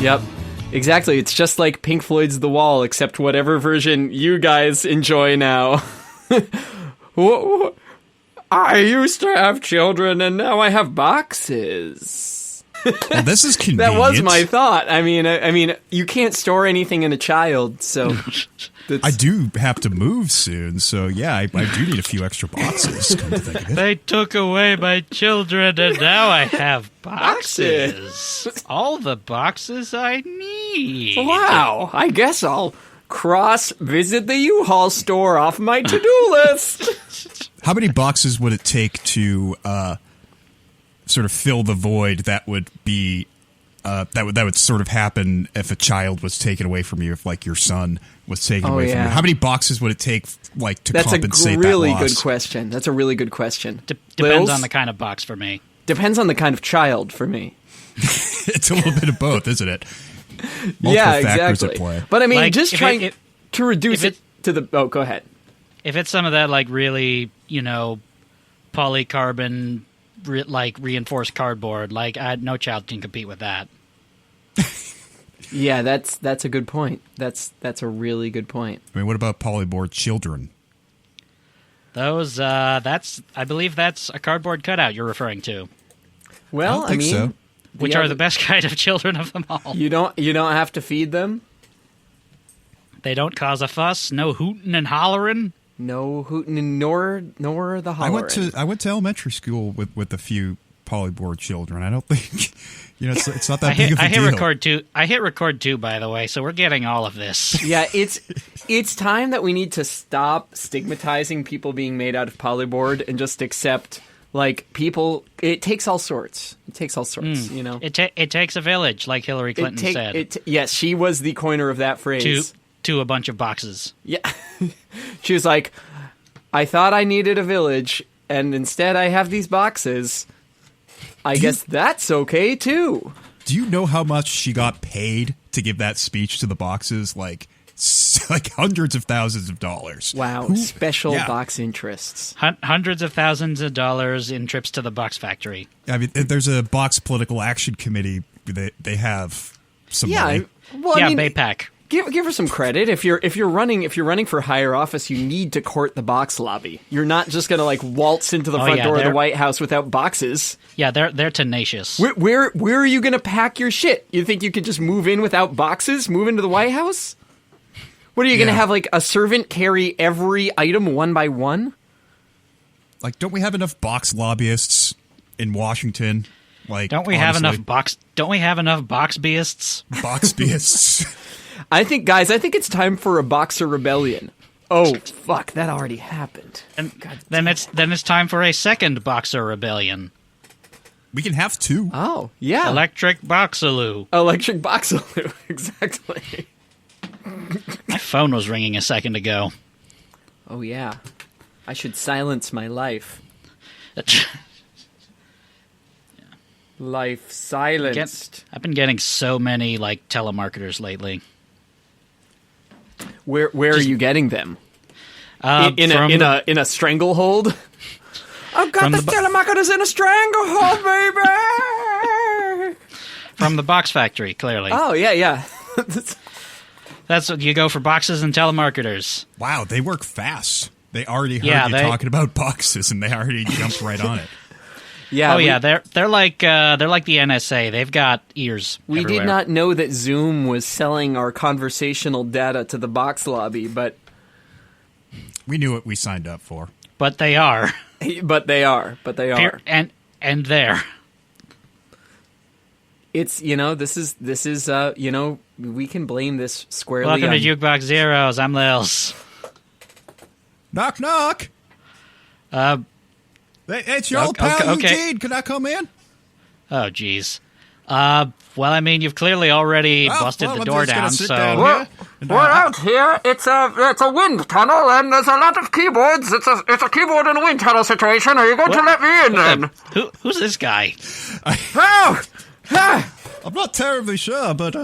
Yep. Exactly. It's just like Pink Floyd's The Wall, except whatever version you guys enjoy now. I used to have children, and now I have boxes. Well, this is convenient. That was my thought. I mean, you can't store anything in a child, so... I do have to move soon, so yeah, I do need a few extra boxes, come to think of it. They took away my children, and now I have boxes. All the boxes I need. Wow, I guess I'll visit the U-Haul store off my to-do list. How many boxes would it take to sort of fill the void that would be that would sort of happen if a child was taken away from you, if like your son was taken away from you? How many boxes would it take like to compensate that loss? That's a really good question. That's a really good question. Depends on the kind of box for me. Depends on the kind of child for me. It's a little bit of both, isn't it? Multiple factors at play. But I mean, like, just trying to reduce it to the... Oh, go ahead. If it's some of that, like, really, polycarbon, like, reinforced cardboard, like, no child can compete with that. Yeah, that's a good point. That's a really good point. I mean, what about polyboard children? Those, I believe that's a cardboard cutout you're referring to. Well, I mean... so. Which are the best kind of children of them all. You don't have to feed them? They don't cause a fuss? No hooting and hollering? No hooting nor the hollering. I went to elementary school with a few polyboard children. I don't think it's not that big of a deal. I hit record too, by the way, so we're getting all of this. Yeah, it's time that we need to stop stigmatizing people being made out of polyboard and just accept like people. It takes all sorts. It takes a village, like Hillary Clinton said. Yes, she was the coiner of that phrase. To a bunch of boxes. Yeah. She was like, I thought I needed a village, and instead I have these boxes. I guess that's okay, too. Do you know how much she got paid to give that speech to the boxes? Like hundreds of thousands of dollars. Wow. Special box interests. Hundreds of thousands of dollars in trips to the box factory. I mean, there's a box political action committee. They have some money. Well, I mean, BayPac. Give her some credit. If you're running for higher office, you need to court the box lobby. You're not just gonna like waltz into the front door of the White House without boxes. Yeah, they're tenacious. Where are you gonna pack your shit? You think you could just move in without boxes? Move into the White House? What are you gonna have like a servant carry every item one by one? Like, don't we have enough box lobbyists in Washington? Like, don't we have enough box-beists? Box-beists. I think it's time for a boxer rebellion. Oh, fuck, that already happened. And then it's time for a second boxer rebellion. We can have two. Oh, yeah. Electric Boxaloo. Electric Boxaloo, exactly. My phone was ringing a second ago. Oh, yeah. I should silence my life. Life silenced. I've been getting so many, like, telemarketers lately. Where are you getting them? In a stranglehold? I've got the telemarketers in a stranglehold, baby! From the box factory, clearly. Oh, yeah. That's what you go for, boxes and telemarketers. Wow, they work fast. They already heard you talking about boxes, and they already jumped right on it. Yeah. They're like the NSA. They've got ears. We everywhere. did not know that Zoom was selling our conversational data to the box lobby, but we knew what we signed up for. But they are. But they are. And there. It's this is we can blame this squarely. Welcome to Jukebox Zeros. I'm Lilz. Knock knock. It's your old pal Eugene. Can I come in? Oh, jeez. Well, I mean, you've clearly already busted the door down, so... We're out here. It's a wind tunnel, and there's a lot of keyboards. It's a keyboard and a wind tunnel situation. Are you going to let me in, then? Who's this guy? I'm not terribly sure, but...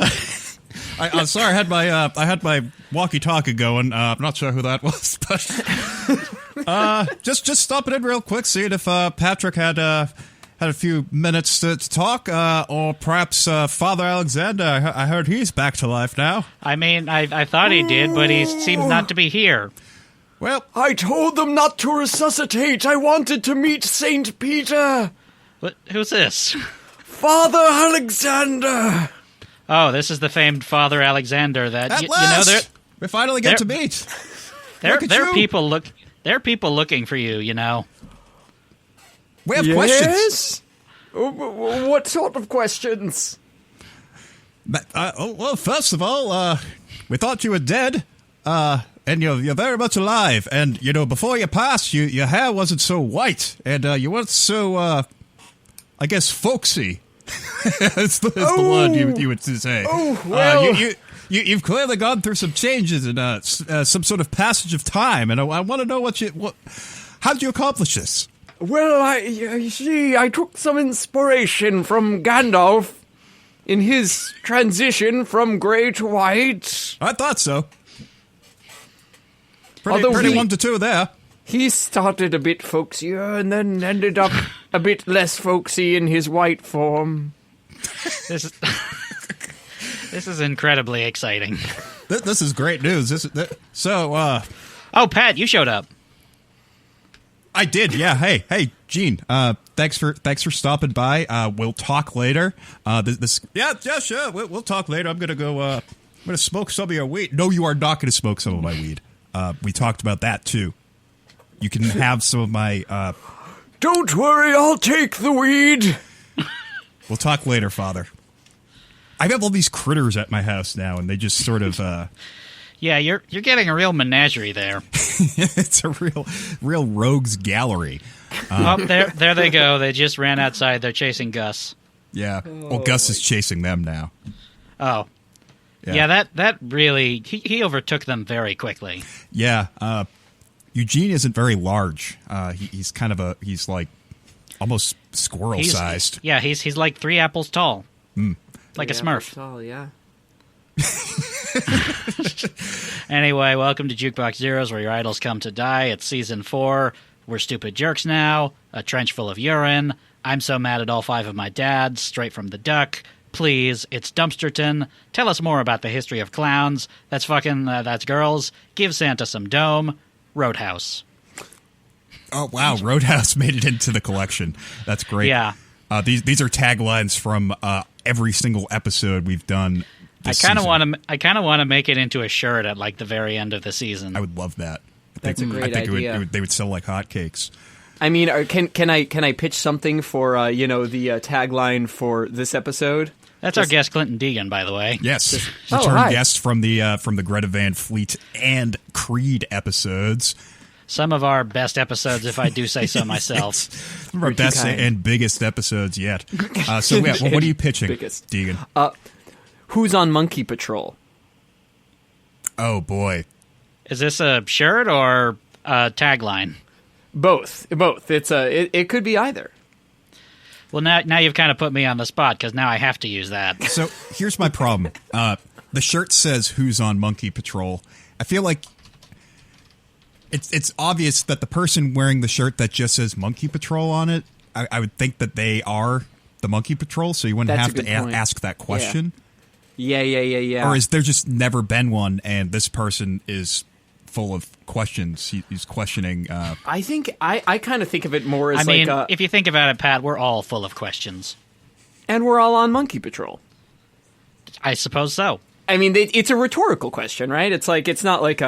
I'm sorry, I had my walkie-talkie going. I'm not sure who that was, but... just stopping in real quick, seeing if Patrick had had a few minutes to talk, or perhaps Father Alexander. I heard he's back to life now. I mean, I thought he did, but he seems not to be here. Well, I told them not to resuscitate. I wanted to meet Saint Peter. What? Who's this? Father Alexander. Oh, this is the famed Father Alexander. That at last, we finally get to meet. There are people looking for you. You know. We have questions. What sort of questions? Well, first of all, we thought you were dead, and you're very much alive. And before you passed, your hair wasn't so white, and you weren't so, I guess, folksy. That's the word you would say. Oh, well. You've clearly gone through some changes and some sort of passage of time, and I want to know how did you accomplish this? Well, you see, I took some inspiration from Gandalf in his transition from grey to white. I thought so. Pretty 1 to 2 there. He started a bit folksier and then ended up a bit less folksy in his white form. This is incredibly exciting. This is great news. Oh, Pat, you showed up. I did, yeah. Hey, Gene. Thanks for stopping by. We'll talk later. Sure. We'll talk later. I'm gonna smoke some of your weed. No, you are not gonna smoke some of my weed. We talked about that too. You can have some of my. Don't worry, I'll take the weed. We'll talk later, Father. I have all these critters at my house now, and they just sort of. Yeah, you're getting a real menagerie there. It's a real rogues gallery. There they go. They just ran outside. They're chasing Gus. Yeah. Well, Gus is chasing them now. Oh. Yeah, that really... He overtook them very quickly. Yeah. Eugene isn't very large. He's he's like almost squirrel-sized. Yeah, he's like 3 apples tall. Like a Smurf. Tall, yeah. Anyway, welcome to Jukebox Zeros, where your idols come to die. It's season 4. We're stupid jerks now. A trench full of urine. I'm so mad at all 5 of my dads. Straight from the duck. Please, it's Dumpsterton. Tell us more about the history of clowns. That's girls. Give Santa some dome. Roadhouse. Oh wow, Roadhouse made it into the collection. That's great. Yeah. These are taglines from every single episode we've done. I kind of want to make it into a shirt at like the very end of the season. I would love that. That's a great idea. They would sell like hotcakes. I mean, can I pitch something for the tagline for this episode? That's our guest Clinton Degan, by the way. Yes, return guest from the Greta Van Fleet and Creed episodes. Some of our best episodes, if I do say so myself. Some of our best and biggest episodes yet. So yeah, what are you pitching, Degan? Who's on Monkey Patrol? Oh boy, is this a shirt or a tagline? Both. It could be either. Well, now you've kind of put me on the spot because now I have to use that. So here's my problem. The shirt says "Who's on Monkey Patrol." I feel like it's obvious that the person wearing the shirt that just says Monkey Patrol on it, I would think that they are the Monkey Patrol, so you wouldn't have to ask that question. Yeah. Or is there just never been one, and this person is full of questions? He's questioning. I think I kind of think of it more as if you think about it, Pat, we're all full of questions, and we're all on Monkey Patrol. I suppose so. I mean, it's a rhetorical question, right? It's like it's not like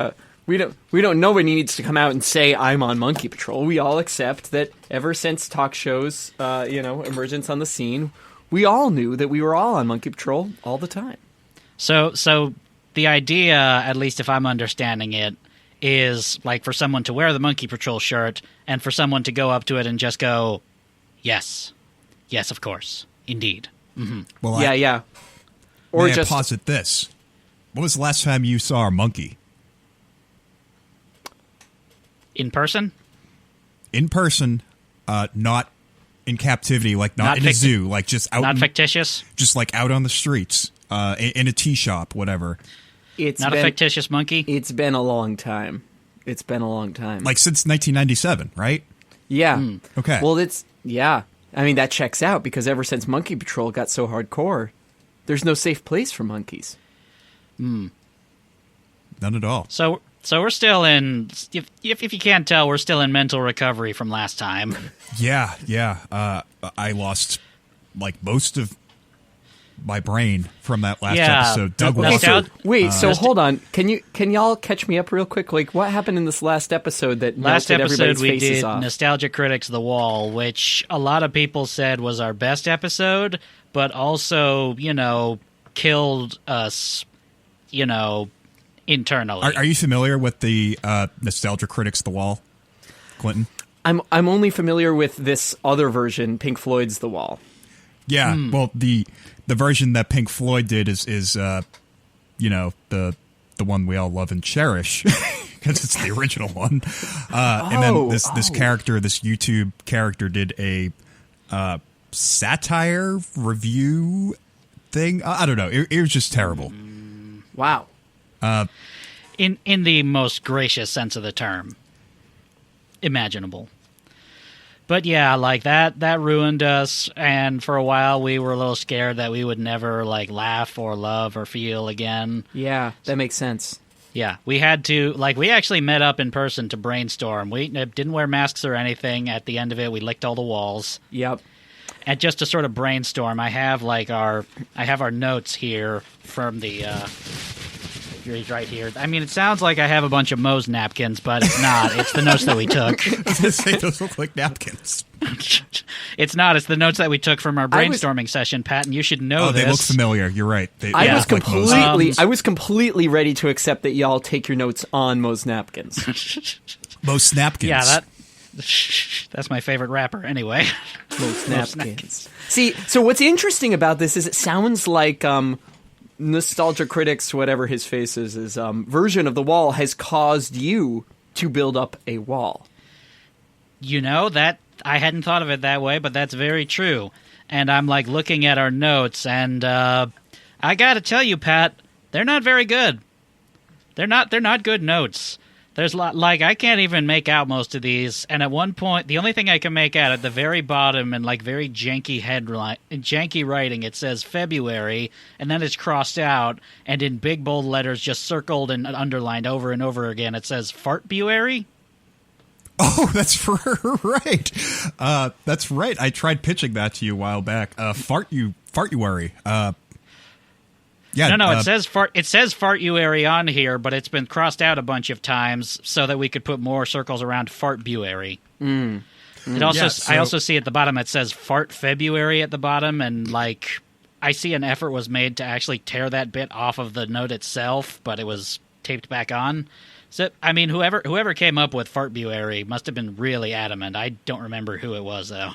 we don't. Nobody needs to come out and say I'm on Monkey Patrol. We all accept that ever since talk shows, emergence on the scene, we all knew that we were all on Monkey Patrol all the time. So the idea, at least if I'm understanding it, is like for someone to wear the Monkey Patrol shirt and for someone to go up to it and just go, yes, of course, indeed. Mm-hmm. Well, yeah. Or just posit this: when was the last time you saw a monkey? In person? In person, not in captivity, like not in a zoo, like just out. Not fictitious? Just like out on the streets, in a tea shop, whatever. It's not a fictitious monkey? It's been a long time. Like since 1997, right? Yeah. Okay. Well, I mean, that checks out because ever since Monkey Patrol got so hardcore, there's no safe place for monkeys. None at all. So we're still in, if you can't tell, we're still in mental recovery from last time. Yeah. I lost like most of my brain from that last episode. Doug hold on. Can y'all catch me up real quick? Like, what happened in this last episode that melted everybody's faces off? Nostalgia Critics The Wall, which a lot of people said was our best episode, but also, killed us, internally. Are you familiar with the Nostalgia Critics The Wall, Clinton? I'm only familiar with this other version, Pink Floyd's The Wall. Yeah, well, the version that Pink Floyd did is the one we all love and cherish because it's the original one. And then this character, this YouTube character, did a satire review thing. I don't know. It was just terrible. Wow. In the most gracious sense of the term imaginable. But yeah, like that ruined us, and for a while we were a little scared that we would never like laugh or love or feel again. Yeah, that makes sense. Yeah, we had to, we actually met up in person to brainstorm. We didn't wear masks or anything. At the end of it, we licked all the walls. Yep. And just to sort of brainstorm, I have our notes here from the right here. I mean, it sounds like I have a bunch of Moe's napkins, but it's not. It's the notes that we took. I was going to say, those look like napkins. It's not. It's the notes that we took from our brainstorming session, Pat, and you should know this. They look familiar. You're right. I was completely ready to accept that y'all take your notes on Moe's napkins. Moe's napkins. Yeah, that's my favorite rapper, anyway. Moe's napkins. See, so what's interesting about this is it sounds like Nostalgia Critics, whatever his face is, version of The Wall has caused you to build up a wall. That I hadn't thought of it that way, but that's very true. And I'm looking at our notes, and I got to tell you, Pat, they're not very good. They're not good notes. There's I can't even make out most of these, and at one point, the only thing I can make out at the very bottom and very janky headline, janky writing, it says February, and then it's crossed out, and in big bold letters, just circled and underlined over and over again, it says Fartbuary. Oh, that's right. That's right. I tried pitching that to you a while back. Fartuary. Yeah, no. It says Fartuary on here, but it's been crossed out a bunch of times so that we could put more circles around Fartbuary. It also, I also see at the bottom it says Fart February at the bottom, and I see an effort was made to actually tear that bit off of the note itself, but it was taped back on. So I mean, whoever came up with Fartbuary must have been really adamant. I don't remember who it was though.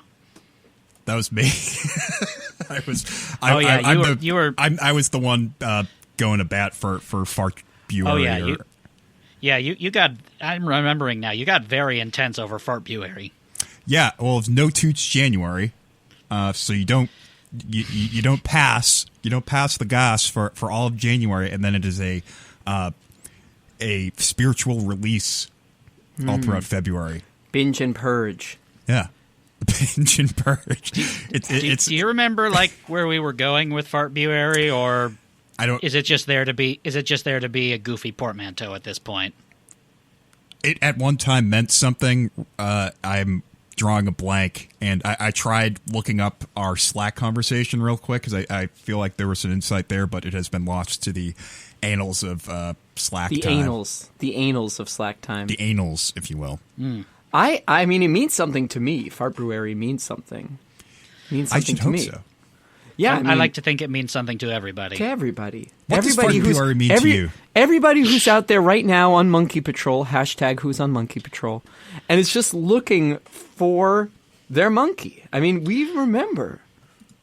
That was me. I was the one going to bat for Fartbuary. Oh yeah, you got. I'm remembering now. You got very intense over Fartbuary. Yeah, well, it's no toots January, so you don't pass the gas for all of January, and then it is a spiritual release all throughout February. Binge and purge. Yeah. Binge and purge. Do you remember where we were going with Fartbuary, or I don't? Is it just there to be a goofy portmanteau at this point? It at one time meant something. I'm drawing a blank, and I tried looking up our Slack conversation real quick because I feel like there was an insight there, but it has been lost to the annals of Slack time. The annals of Slack time. The annals, if you will. I mean, it means something to me. Fartbuary means something. It means something to me. I should hope so. Yeah, I like to think it means something to everybody. To everybody. What does Fartbuary mean to you? Everybody who's out there right now on Monkey Patrol, #who's on Monkey Patrol, and is just looking for their monkey. I mean, we remember.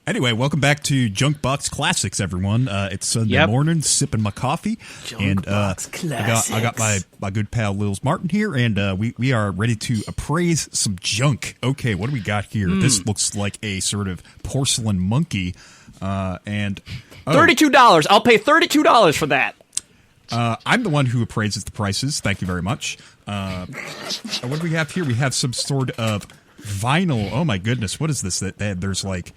Anyway, welcome back to Jukebox Classics, everyone. It's Sunday morning, sipping my coffee. Jukebox Classics. I got my good pal Lilz Martin here, and we are ready to appraise some junk. Okay, what do we got here? This looks like a sort of porcelain monkey. $32. I'll pay $32 for that. I'm the one who appraises the prices. Thank you very much. What do we have here? We have some sort of vinyl. Oh my goodness, what is this? There's like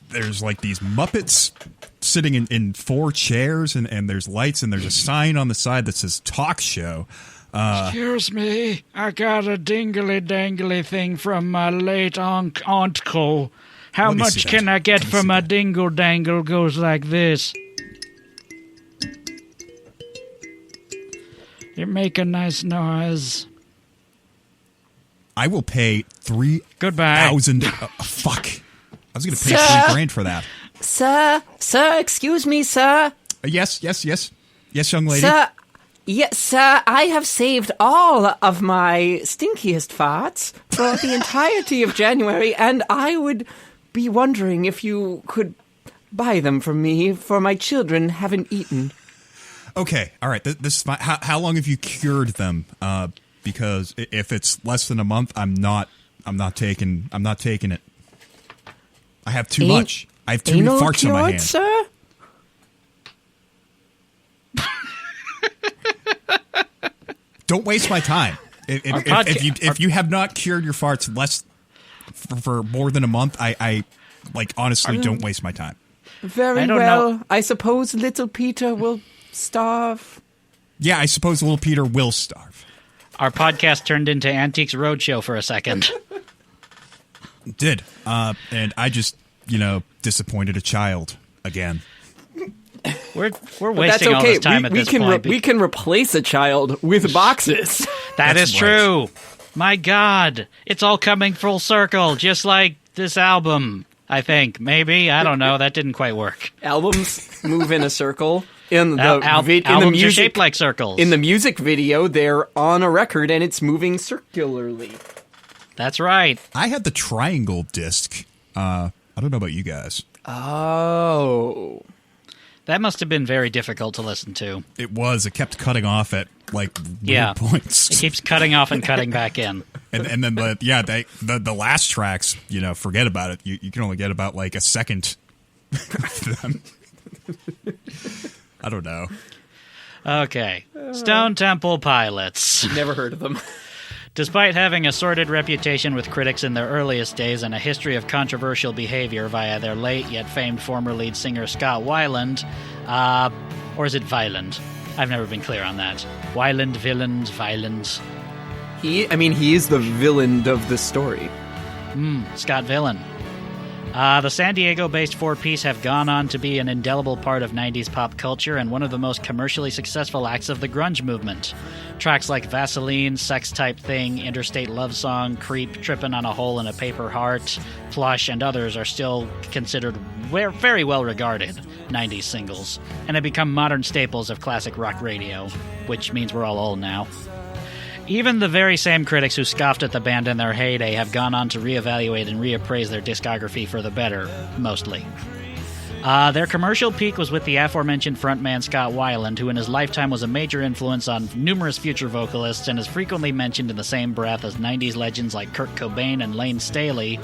these Muppets sitting in 4 chairs, and there's lights, and there's a sign on the side that says talk show. Excuse me, I got a dingly-dangly thing from my late auntco. How much can I get for my dingle-dangle? Goes like this. You make a nice noise. I will pay $3,000. Fuck. I was going to pay $3,000 for that. Sir, excuse me, sir. Yes, young lady. Yes, sir, I have saved all of my stinkiest farts for the entirety of January, and I would be wondering if you could buy them for me, for my children haven't eaten. Okay, all right, this is fine. How long have you cured them? Because if it's less than a month, I'm not taking it. I have too much. I have too many farts in my hand. Sir? Don't waste my time. If you have not cured your farts less for more than a month, I honestly don't waste my time. Very well. I suppose little Peter will starve. Yeah, I suppose little Peter will starve. Our podcast turned into Antiques Roadshow for a second. It did. And I just, disappointed a child again. We're wasting all this time at this point. We can replace a child with boxes. That's true. My God. It's all coming full circle, just like this album, I think. Maybe. I don't know. That didn't quite work. Albums move in a circle. Albums are shaped like circles. In the music video, they're on a record, and it's moving circularly. That's right. I had the triangle disc. I don't know about you guys. Oh. That must have been very difficult to listen to. It was. It kept cutting off at, weird points. It keeps cutting off and cutting back in. And then, the last tracks, forget about it. You can only get about, a second of them. I don't know. Okay. Stone Temple Pilots. Never heard of them. Despite having a sordid reputation with critics in their earliest days and a history of controversial behavior via their late yet famed former lead singer Scott Weiland, or is it Weiland? I've never been clear on that. Weiland, Weiland. He is the villain of the story. Scott Villain. The San Diego-based four-piece have gone on to be an indelible part of 90s pop culture and one of the most commercially successful acts of the grunge movement. Tracks like Vaseline, Sex Type Thing, Interstate Love Song, Creep, Trippin' on a Hole in a Paper Heart, Plush, and others are still considered very well-regarded 90s singles, and have become modern staples of classic rock radio, which means we're all old now. Even the very same critics who scoffed at the band in their heyday have gone on to reevaluate and reappraise their discography for the better, mostly. Their commercial peak was with the aforementioned frontman Scott Weiland, who in his lifetime was a major influence on numerous future vocalists and is frequently mentioned in the same breath as 90s legends like Kurt Cobain and Lane Staley.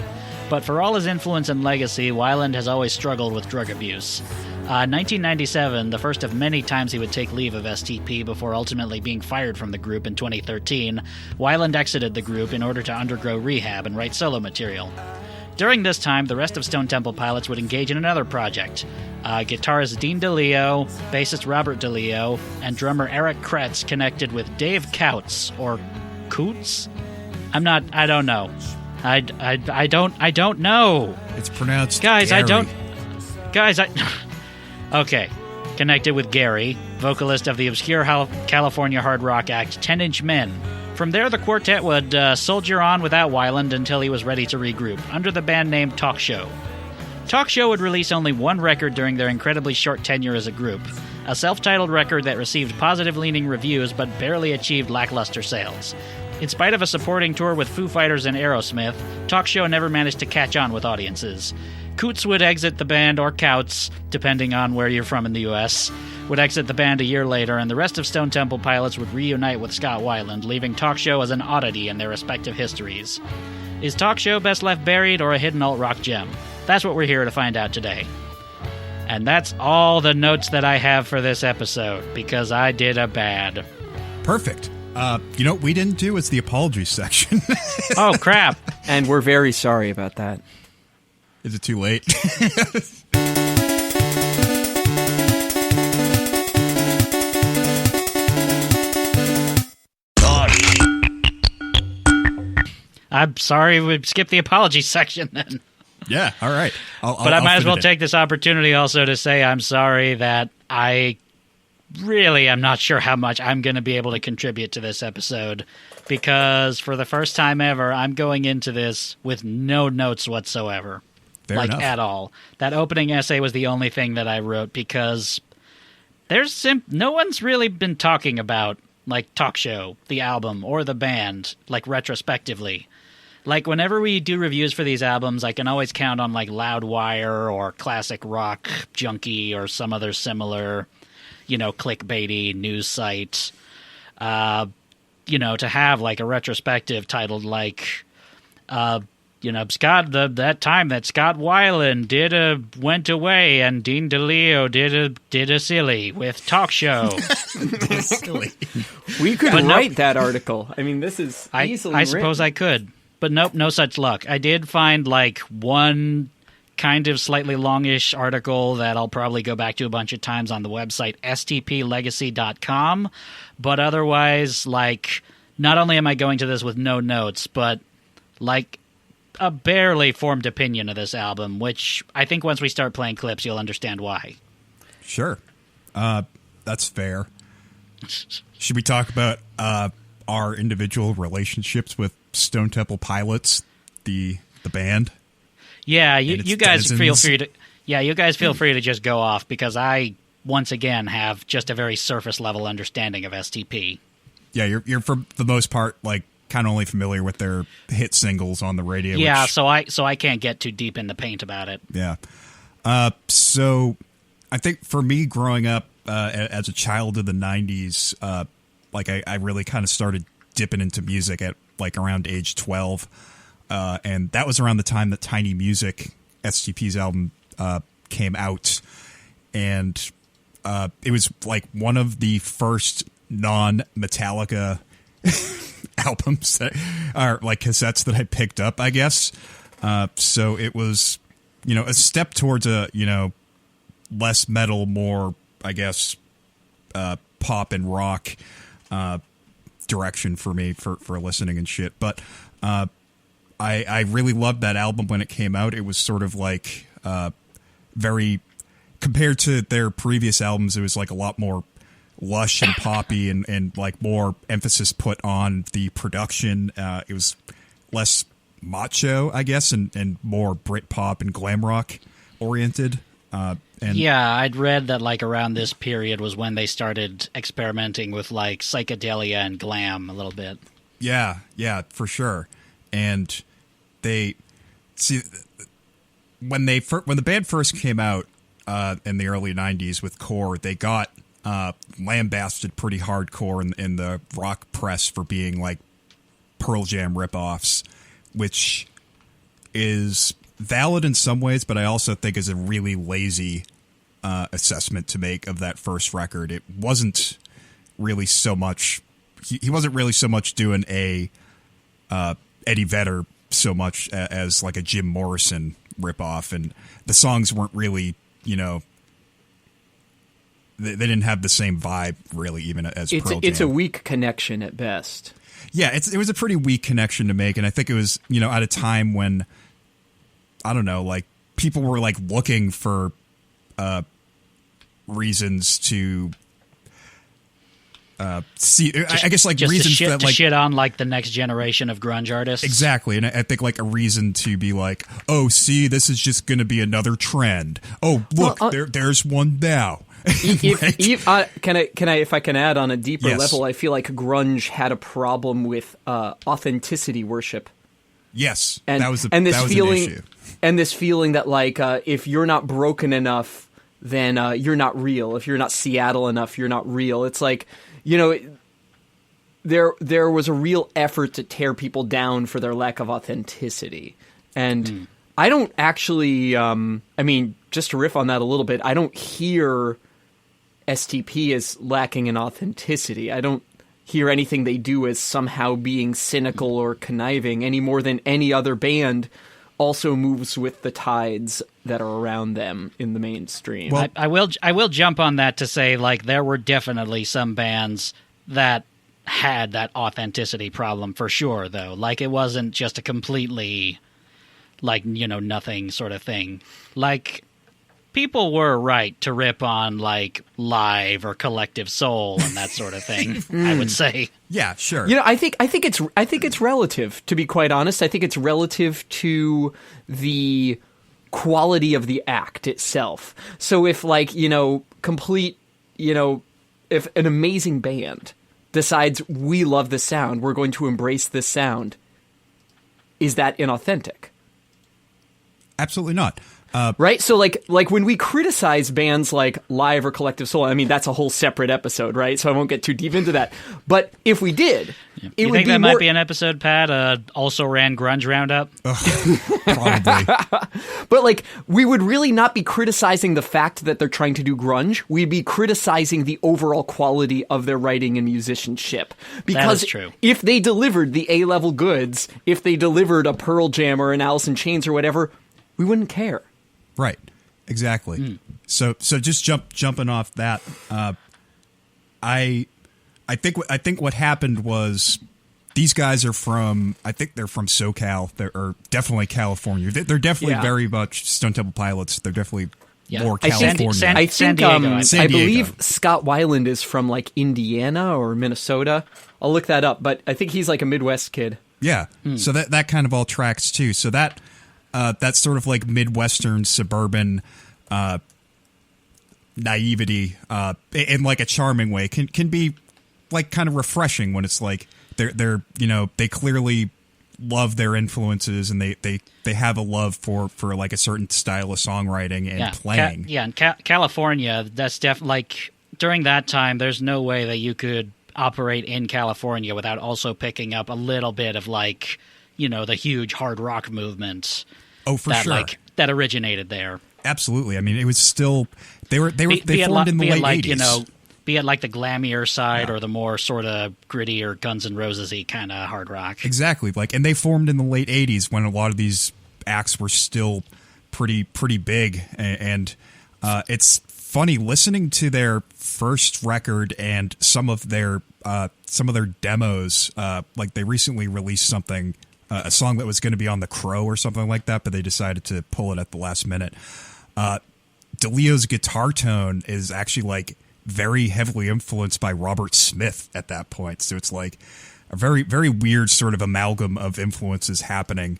But for all his influence and legacy, Weiland has always struggled with drug abuse. 1997, the first of many times he would take leave of STP before ultimately being fired from the group in 2013, Weiland exited the group in order to undergo rehab and write solo material. During this time, the rest of Stone Temple Pilots would engage in another project. Guitarist Dean DeLeo, bassist Robert DeLeo, and drummer Eric Kretz connected with Dave Coutts, or Coutts? I don't know. I don't know. It's pronounced Guys, Gary. Okay. Connected with Gary, vocalist of the obscure California hard rock act 10 Inch Men. From there, the quartet would soldier on without Weiland until he was ready to regroup, under the band name Talk Show. Talk Show would release only one record during their incredibly short tenure as a group, a self-titled record that received positive-leaning reviews but barely achieved lackluster sales. In spite of a supporting tour with Foo Fighters and Aerosmith, Talk Show never managed to catch on with audiences. Coutts would exit the band, or Coutts, depending on where you're from in the U.S., would exit the band a year later, and the rest of Stone Temple Pilots would reunite with Scott Weiland, leaving Talk Show as an oddity in their respective histories. Is Talk Show best left buried or a hidden alt-rock gem? That's what we're here to find out today. And that's all the notes that I have for this episode, because I did a bad. Perfect. You know what we didn't do is the apology section. Oh, crap. And we're very sorry about that. Is it too late? I'm sorry we skipped the apology section then. Yeah, all right. But I might as well take this opportunity also to say I'm sorry that I really am not sure how much I'm going to be able to contribute to this episode, because for the first time ever, I'm going into this with no notes whatsoever. Fair enough. At all. That opening essay was the only thing that I wrote because no one's really been talking about, like, Talk Show, the album, or the band, like, retrospectively. Like, whenever we do reviews for these albums, I can always count on, like, Loudwire or Classic Rock Junkie or some other similar, clickbaity news site, to have, like, a retrospective titled, like, Scott, that time that Scott Weiland went away and Dean DeLeo did a silly with Talk Show. Silly. We could write that article. I mean, this is easily I suppose I could. But nope, no such luck. I did find, like, one kind of slightly longish article that I'll probably go back to a bunch of times on the website, stplegacy.com. But otherwise, like, not only am I going to this with no notes, but, like, a barely formed opinion of this album, which I think once we start playing clips, you'll understand why. Sure. That's fair. Should we talk about our individual relationships with Stone Temple Pilots, the band? Yeah, you guys feel free to. Yeah, you guys feel free to just go off, because I once again have just a very surface level understanding of STP. Yeah, you're for the most part, like, kind of only familiar with their hit singles on the radio. Yeah, so I can't get too deep in the paint about it. Yeah. So I think for me, growing up as a child of the 90s, like I really kind of started dipping into music at, like, around age 12. And that was around the time that Tiny Music, STP's album, came out. And it was, like, one of the first non-Metallica albums that are, like, cassettes that I picked up, I guess. So it was, a step towards a, less metal, more, I guess, pop and rock direction for me for listening and shit. But I really loved that album when it came out. It was sort of like very, compared to their previous albums, it was like a lot more lush and poppy and like more emphasis put on the production. It was less macho, I guess, and more Britpop and glam rock oriented. Yeah, I'd read that, like, around this period was when they started experimenting with, like, psychedelia and glam a little bit. Yeah, for sure. And they see when the band first came out in the early 90s with Core, they got lambasted pretty hardcore in the rock press for being, like, Pearl Jam ripoffs, which is valid in some ways, but I also think is a really lazy assessment to make of that first record. It wasn't really so much. He wasn't really so much doing a Eddie Vedder so much as like a Jim Morrison ripoff, and the songs weren't really, they didn't have the same vibe really, even as Pearl Jam. It's a weak connection at best. Yeah, it was a pretty weak connection to make, and I think it was, at a time when, I don't know, like, people were, like, looking for reasons to see, I guess, like, reasons that, like, shit on, like, the next generation of grunge artists. Exactly, and I think, like, a reason to be like, oh, see, this is just going to be another trend. Oh, look, there's one now. If I can add on a deeper level, I feel like grunge had a problem with authenticity worship. Yes, and that was an issue. And this feeling that, like, if you're not broken enough, then you're not real. If you're not Seattle enough, you're not real. It's like, there was a real effort to tear people down for their lack of authenticity. And I don't actually, just to riff on that a little bit, I don't hear STP as lacking in authenticity. I don't hear anything they do as somehow being cynical or conniving any more than any other band also moves with the tides that are around them in the mainstream. Well, I will jump on that to say, like, there were definitely some bands that had that authenticity problem for sure, though. Like, it wasn't just a completely, like, you know, nothing sort of thing. Like, people were right to rip on, like, Live or Collective Soul and that sort of thing, I would say. Yeah, sure. You know, I think it's relative, to be quite honest. I think it's relative to the quality of the act itself. So if, like, you know, if an amazing band decides we love this sound, we're going to embrace this sound, is that inauthentic? Absolutely not. Right? So, like when we criticize bands like Live or Collective Soul, I mean, that's a whole separate episode, right? So I won't get too deep into that. But if we did, it would think be that more... might be an episode, Pat? Also ran Grunge Roundup? Probably. But, like, we would really not be criticizing the fact that they're trying to do grunge. We'd be criticizing the overall quality of their writing and musicianship. Because that is true. If they delivered the A-level goods, if they delivered a Pearl Jam or an Alice in Chains or whatever, we wouldn't care. Right, exactly. So just jumping off that, I think what happened was these guys are from, I think they're from SoCal. They're definitely California. They're definitely very much Stone Temple Pilots. They're definitely more California. San Diego. I believe Scott Weiland is from, like, Indiana or Minnesota. I'll look that up, but I think he's like a Midwest kid. Yeah, so that kind of all tracks too. So that that's sort of like Midwestern suburban naivety in like a charming way can be like kind of refreshing when it's like they're you know, they clearly love their influences and they have a love for like a certain style of songwriting and playing. In California, that's definitely, like, during that time, there's no way that you could operate in California without also picking up a little bit of, like, you know, the huge hard rock movement. Oh, for sure. Like, that originated there. Absolutely. I mean, it was still they formed in the late 80s. You know, be it like the glammier side or the more sort of grittier Guns N' Roses-y kind of hard rock. Exactly. Like, and they formed in the late 80s when a lot of these acts were still pretty big, and it's funny listening to their first record and some of their demos. Like, they recently released something, a song that was going to be on The Crow or something like that, but they decided to pull it at the last minute. DeLeo's guitar tone is actually, like, very heavily influenced by Robert Smith at that point. So it's like a very, very weird sort of amalgam of influences happening.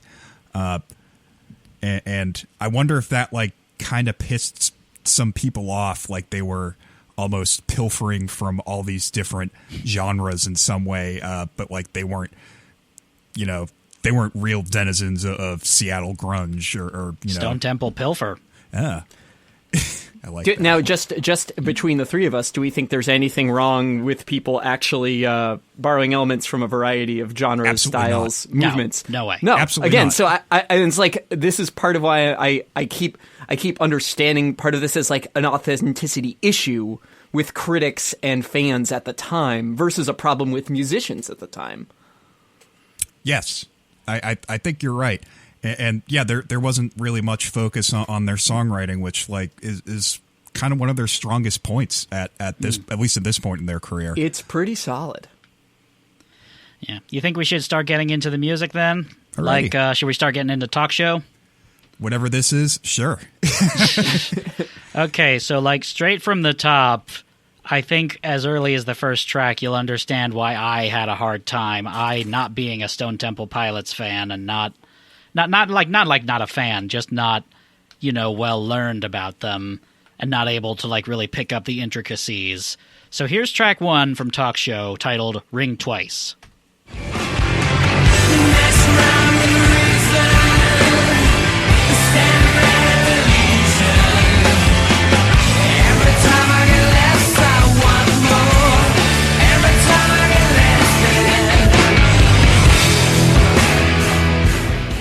And I wonder if that, like, kind of pissed some people off, like they were almost pilfering from all these different genres in some way, but, like, they weren't, you know, they weren't real denizens of Seattle grunge or you know. Stone Temple pilfer. Yeah. I like that. Now, just between the three of us, do we think there's anything wrong with people actually borrowing elements from a variety of genres, Absolutely styles, not. movements? No way. No, Absolutely again, not. so I and it's like, this is part of why I keep understanding part of this as like an authenticity issue with critics and fans at the time versus a problem with musicians at the time. Yes, I think you're right. And yeah, there wasn't really much focus on their songwriting, which, like, is kind of one of their strongest points at this, at least at this point in their career. It's pretty solid. Yeah. You think we should start getting into the music then? Alrighty. Like, should we start getting into talk show? Whatever this is, sure. Okay, so, like, straight from the top, I think as early as the first track, you'll understand why I had a hard time. I not being a Stone Temple Pilots fan and not a fan, just not, you know, well learned about them and not able to, like, really pick up the intricacies. So here's track 1 from Talk Show, titled Ring Twice.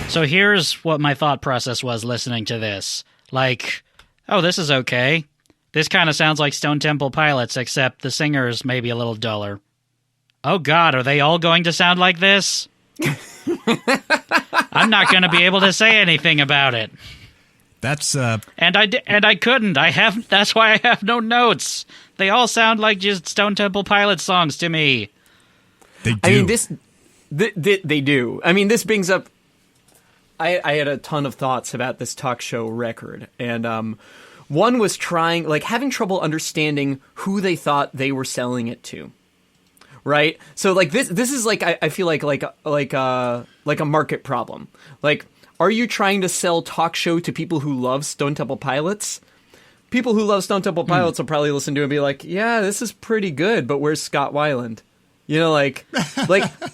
So here's what my thought process was listening to this. Like, oh, this is okay. This kind of sounds like Stone Temple Pilots, except the singer's maybe a little duller. Oh God, are they all going to sound like this? I'm not going to be able to say anything about it. That's and I couldn't. That's why I have no notes. They all sound like just Stone Temple Pilots songs to me. They do. I mean, they do. I mean, this brings up. I had a ton of thoughts about this talk show record, and one was having trouble understanding who they thought they were selling it to. Right? So like this is like I feel like a market problem. Like, are you trying to sell talk show to people who love Stone Temple Pilots? People who love Stone Temple Pilots will probably listen to it and be like, yeah, this is pretty good, but where's Scott Weiland? You know, like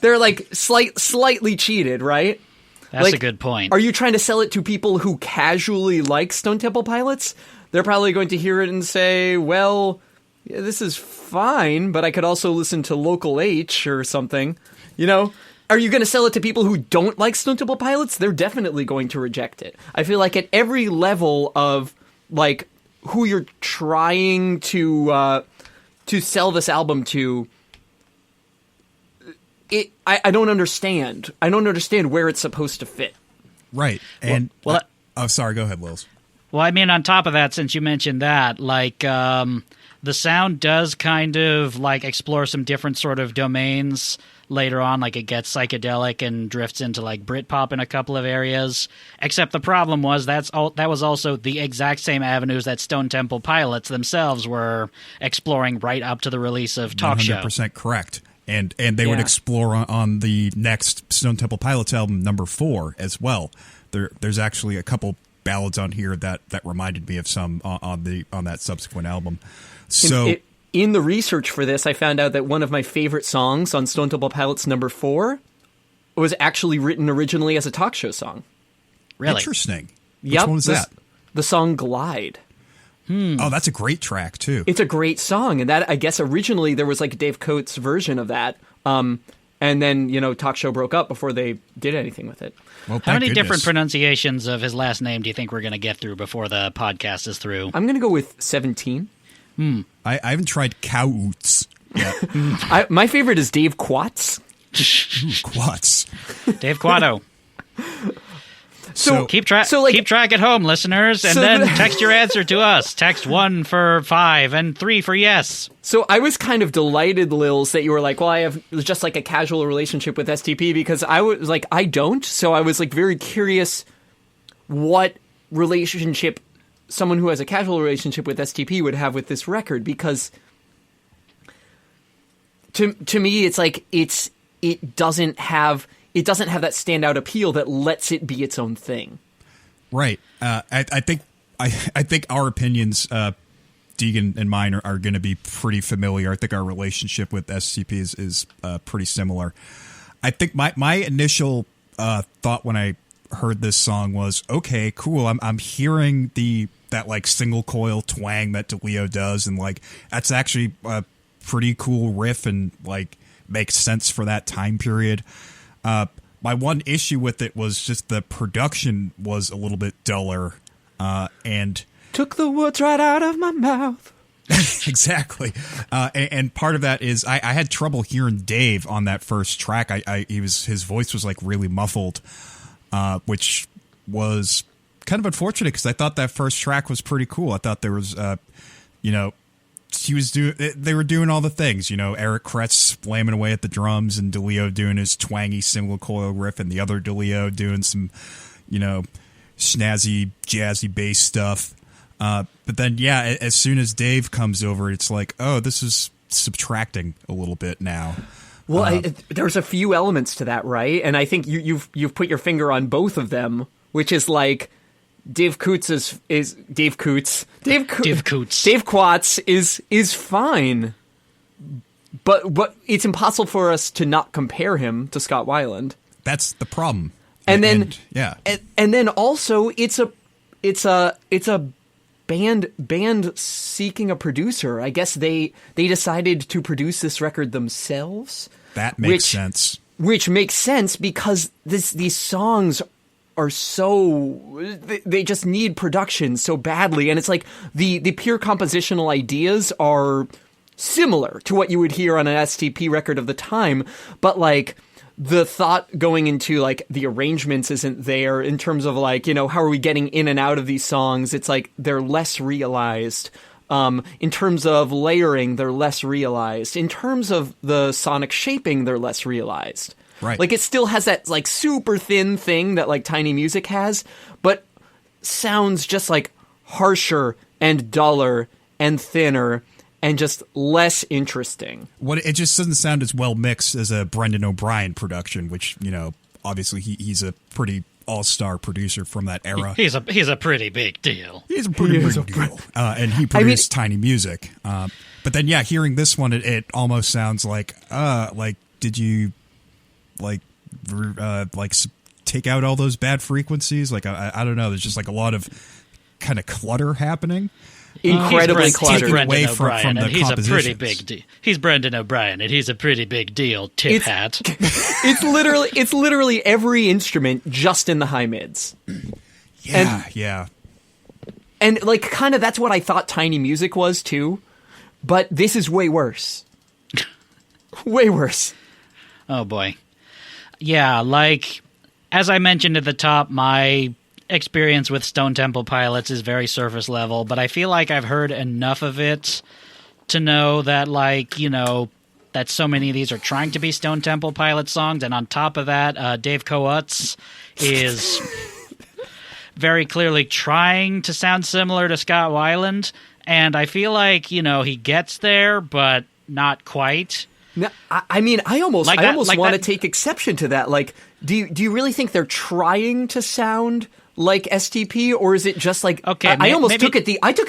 they're like slightly cheated, right? That's a good point. Are you trying to sell it to people who casually like Stone Temple Pilots? They're probably going to hear it and say, well, yeah, this is fine, but I could also listen to Local H or something. You know? Are you going to sell it to people who don't like Stone Temple Pilots? They're definitely going to reject it. I feel like at every level of, like, who you're trying to sell this album to, I don't understand. I don't understand where it's supposed to fit. Right. And sorry, go ahead, Lilz. Well, I mean, on top of that, since you mentioned that, like, the sound does kind of like explore some different sort of domains later on. Like, it gets psychedelic and drifts into like Britpop in a couple of areas. Except the problem was that was also the exact same avenues that Stone Temple Pilots themselves were exploring right up to the release of Talk Show. 100% correct. And they would explore on the next Stone Temple Pilots album, number 4, as well. There's actually a couple ballads on here that reminded me of some on that subsequent album. So in the research for this, I found out that one of my favorite songs on Stone Temple Pilots number 4 was actually written originally as a talk show song. Really? Interesting. Which one was that? The song Glide. Oh, that's a great track, too. It's a great song. And that, I guess, originally there was like a Dave Coutts version of that. And then, you know, talk show broke up before they did anything with it. Well, how many different pronunciations of his last name do you think we're going to get through before the podcast is through? I'm going to go with 17. I haven't tried Coutts yet. My favorite is Dave Coutts. Coutts. Dave Quatto. So keep track at home, listeners, and then text your answer to us. Text 1 for 5 and 3 for yes. So I was kind of delighted, Lilz, that you were like, well, I have just like a casual relationship with STP, because I was like, I don't. So I was like very curious what relationship someone who has a casual relationship with STP would have with this record, because to me it's like it doesn't have that standout appeal that lets it be its own thing. Right. I think our opinions, Degan and mine, are going to be pretty familiar. I think our relationship with SCP is pretty similar. I think my initial thought when I heard this song was, okay, cool. I'm hearing that like single coil twang that DeLeo does, and like that's actually a pretty cool riff and like makes sense for that time period. My one issue with it was just the production was a little bit duller, and took the words right out of my mouth. Exactly. And part of that is I had trouble hearing Dave on that first track. His voice was like really muffled, which was kind of unfortunate because I thought that first track was pretty cool. I thought there was, they were doing all the things, Eric Kretz slamming away at the drums and DeLeo doing his twangy single coil riff, and the other DeLeo doing some, snazzy, jazzy bass stuff. But then, as soon as Dave comes over, it's like, oh, this is subtracting a little bit now. Well, there's a few elements to that, right? And I think you've put your finger on both of them, which is like Dave Coutts is Dave Coutts. Dave Coutts is fine, but it's impossible for us to not compare him to Scott Weiland. That's the problem. And then also it's a band seeking a producer. I guess they decided to produce this record themselves. That makes sense. Which makes sense because these songs are they just need production so badly, and it's like the pure compositional ideas are similar to what you would hear on an STP record of the time, but like the thought going into like the arrangements isn't there in terms of like, you know, how are we getting in and out of these songs? It's like they're less realized. In terms of layering, they're less realized. In terms of the sonic shaping, they're less realized. Right. Like it still has that like super thin thing that like Tiny Music has, but sounds just like harsher and duller and thinner and just less interesting. It just doesn't sound as well mixed as a Brendan O'Brien production, which, you know, obviously he's a pretty all-star producer from that era. He's a pretty big deal. He's a pretty big deal. And he produced Tiny Music. But then, yeah, hearing this one, it almost sounds like did you take out all those bad frequencies? Like, I don't know. There's just like a lot of kind of clutter happening. Incredibly cluttered. Away from the he's a pretty compositions. big deal. He's Brendan O'Brien, and he's a pretty big deal. Tip hat. It's literally every instrument just in the high mids. Yeah. And like kind of that's what I thought Tiny Music was too, but this is way worse. Way worse. Oh boy. Yeah, like as I mentioned at the top, my experience with Stone Temple Pilots is very surface level, but I feel like I've heard enough of it to know that, like, you know, that so many of these are trying to be Stone Temple Pilots songs, and on top of that, Dave Coutts is very clearly trying to sound similar to Scott Weiland, and I feel like, you know, he gets there, but not quite. No, I mean, I almost want to take exception to that. Like, do you really think they're trying to sound like STP, or is it just like okay? I took it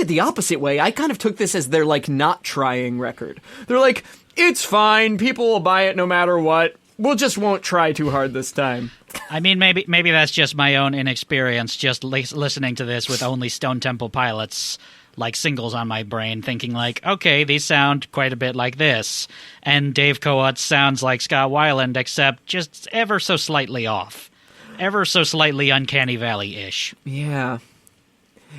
the opposite way. I kind of took this as their like not trying record. They're like, it's fine, people will buy it no matter what. We'll just won't try too hard this time. I mean, maybe that's just my own inexperience, just listening to this with only Stone Temple Pilots like singles on my brain, thinking like, okay, these sound quite a bit like this, and Dave Coutts sounds like Scott Weiland, except just ever so slightly off. Ever so slightly Uncanny Valley-ish. Yeah.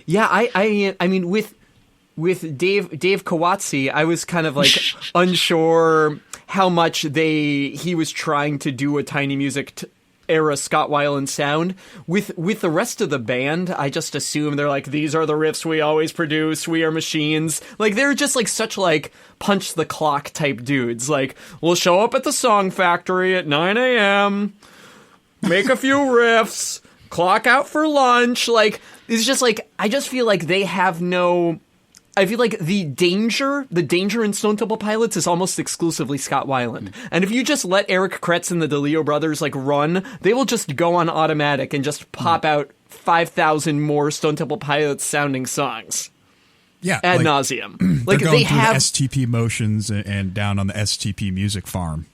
I mean, with Dave Coutts, I was kind of like unsure how much he was trying to do a Tiny Music era Scott Weiland sound. With the rest of the band, I just assume they're like, these are the riffs we always produce. We are machines. Like they're just like such like punch the clock type dudes. Like, we'll show up at the Song Factory at 9 a.m. make a few riffs, clock out for lunch. Like, it's just like, I just feel like they have no... I feel like the danger in Stone Temple Pilots is almost exclusively Scott Weiland. And if you just let Eric Kretz and the DeLeo brothers, like, run, they will just go on automatic and just pop out 5,000 more Stone Temple Pilots sounding songs. Yeah. Ad nauseum. Like, they have STP motions and down on the STP music farm.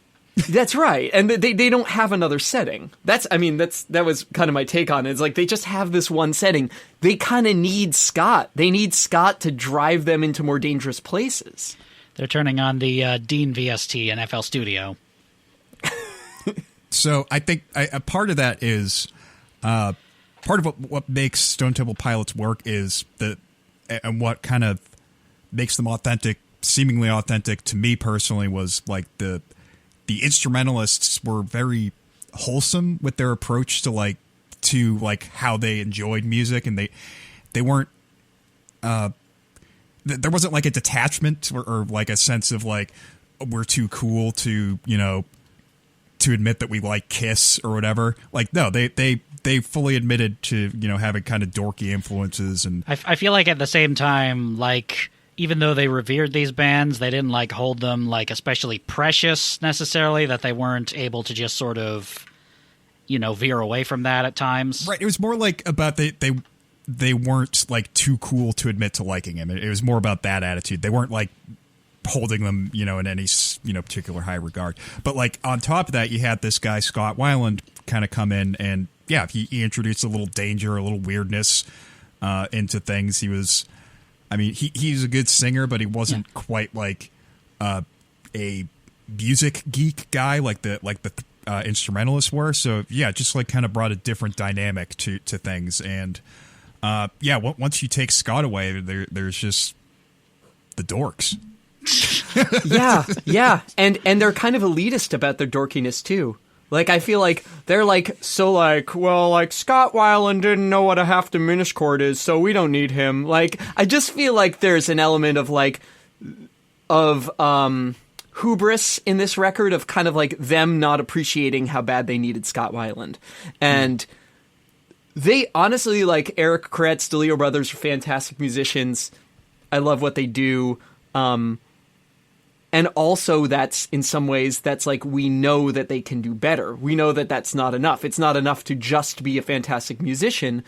That's right. And they don't have another setting. That was kind of my take on it. It's like they just have this one setting. They kind of need Scott. They need Scott to drive them into more dangerous places. They're turning on the Dean VST in FL Studio. So I think a part of that is part of what makes Stone Temple Pilots work is and what kind of makes them authentic, seemingly authentic to me personally, was like the instrumentalists were very wholesome with their approach to how they enjoyed music, and they weren't there wasn't like a detachment or like a sense of like, we're too cool to, you know, to admit that we like Kiss or whatever. Like, no, they fully admitted to, you know, having kind of dorky influences. And I feel like at the same time, like, even though they revered these bands, they didn't like hold them like especially precious necessarily, that they weren't able to just sort of, you know, veer away from that at times. Right. It was more like about they weren't like too cool to admit to liking him. It was more about that attitude. They weren't like holding them, you know, in any, you know, particular high regard. But like on top of that, you had this guy, Scott Weiland, kind of come in and yeah, he introduced a little danger, a little weirdness into things. He was, I mean, he's a good singer, but he wasn't quite like a music geek guy like the instrumentalists were. So yeah, just like kind of brought a different dynamic to things. And once you take Scott away, there's just the dorks. Yeah. And they're kind of elitist about their dorkiness too. Like, I feel like they're like, so like, well, like, Scott Weiland didn't know what a half diminished chord is, so we don't need him. Like, I just feel like there's an element of like, hubris in this record, of kind of like them not appreciating how bad they needed Scott Weiland. And they honestly, like, Eric Kretz, DeLeo brothers are fantastic musicians. I love what they do. And also, that's, in some ways, that's like, we know that they can do better. We know that that's not enough. It's not enough to just be a fantastic musician.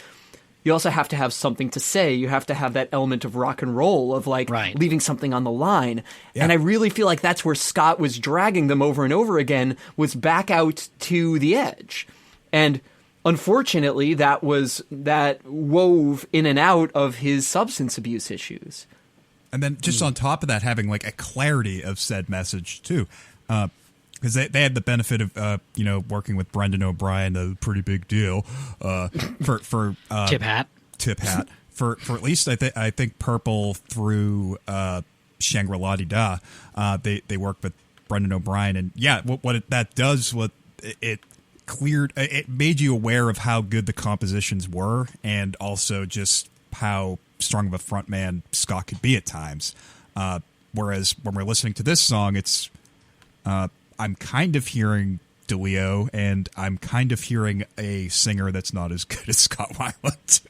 You also have to have something to say. You have to have that element of rock and roll, of like leaving something on the line. Yeah. And I really feel like that's where Scott was dragging them over and over again, was back out to the edge. And unfortunately, that wove in and out of his substance abuse issues. And then just on top of that, having like a clarity of said message too, because they had the benefit of working with Brendan O'Brien, a pretty big deal for Tip Hat for at least I think Purple through Shangri-La Da. They worked with Brendan O'Brien, and that does, it cleared, it made you aware of how good the compositions were, and also just how strong of a frontman Scott could be at times. Whereas when we're listening to this song, it's I'm kind of hearing DeLeo, and I'm kind of hearing a singer that's not as good as Scott Weiland.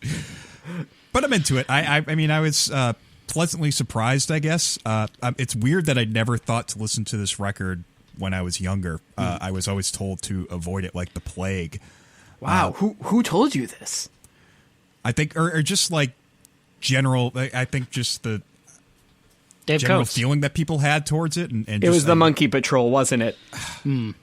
But I'm into it. I mean, I was pleasantly surprised, I guess. It's weird that I never thought to listen to this record when I was younger. I was always told to avoid it like the plague. Wow. Who told you this? I think, or just like general, I think just the Dave general Coutts. feeling that people had towards it. And it was the Monkey Patrol, wasn't it?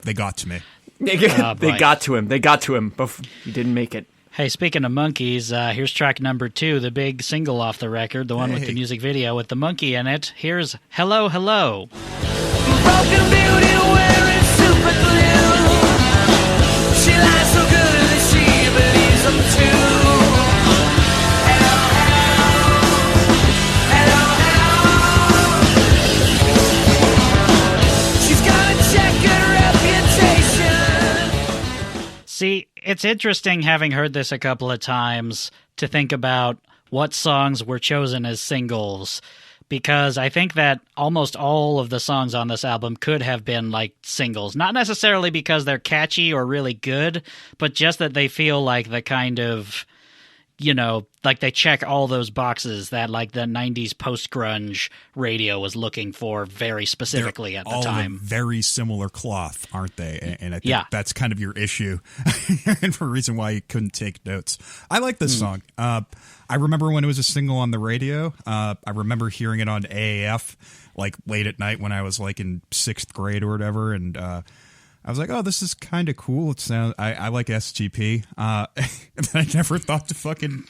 They got to me. They got to him. They got to him, but he didn't make it. Hey, speaking of monkeys, here's track number 2, the big single off the record, the one with the music video with the monkey in it. Here's Hello, Hello. Broken beauty wearing super glue. She lies so good that she believes them too. See, it's interesting, having heard this a couple of times, to think about what songs were chosen as singles, because I think that almost all of the songs on this album could have been like singles. Not necessarily because they're catchy or really good, but just that they feel like the kind of, like they check all those boxes that like the 90s post-grunge radio was looking for very specifically at the time. All very similar cloth, aren't they? And I think that's kind of your issue, and for a reason why you couldn't take notes. I like this song. I remember when it was a single on the radio. I remember hearing it on AAF like late at night when I was like in 6th grade or whatever, and I was like, oh, this is kind of cool. It sounds. I like SGP. And I never thought to fucking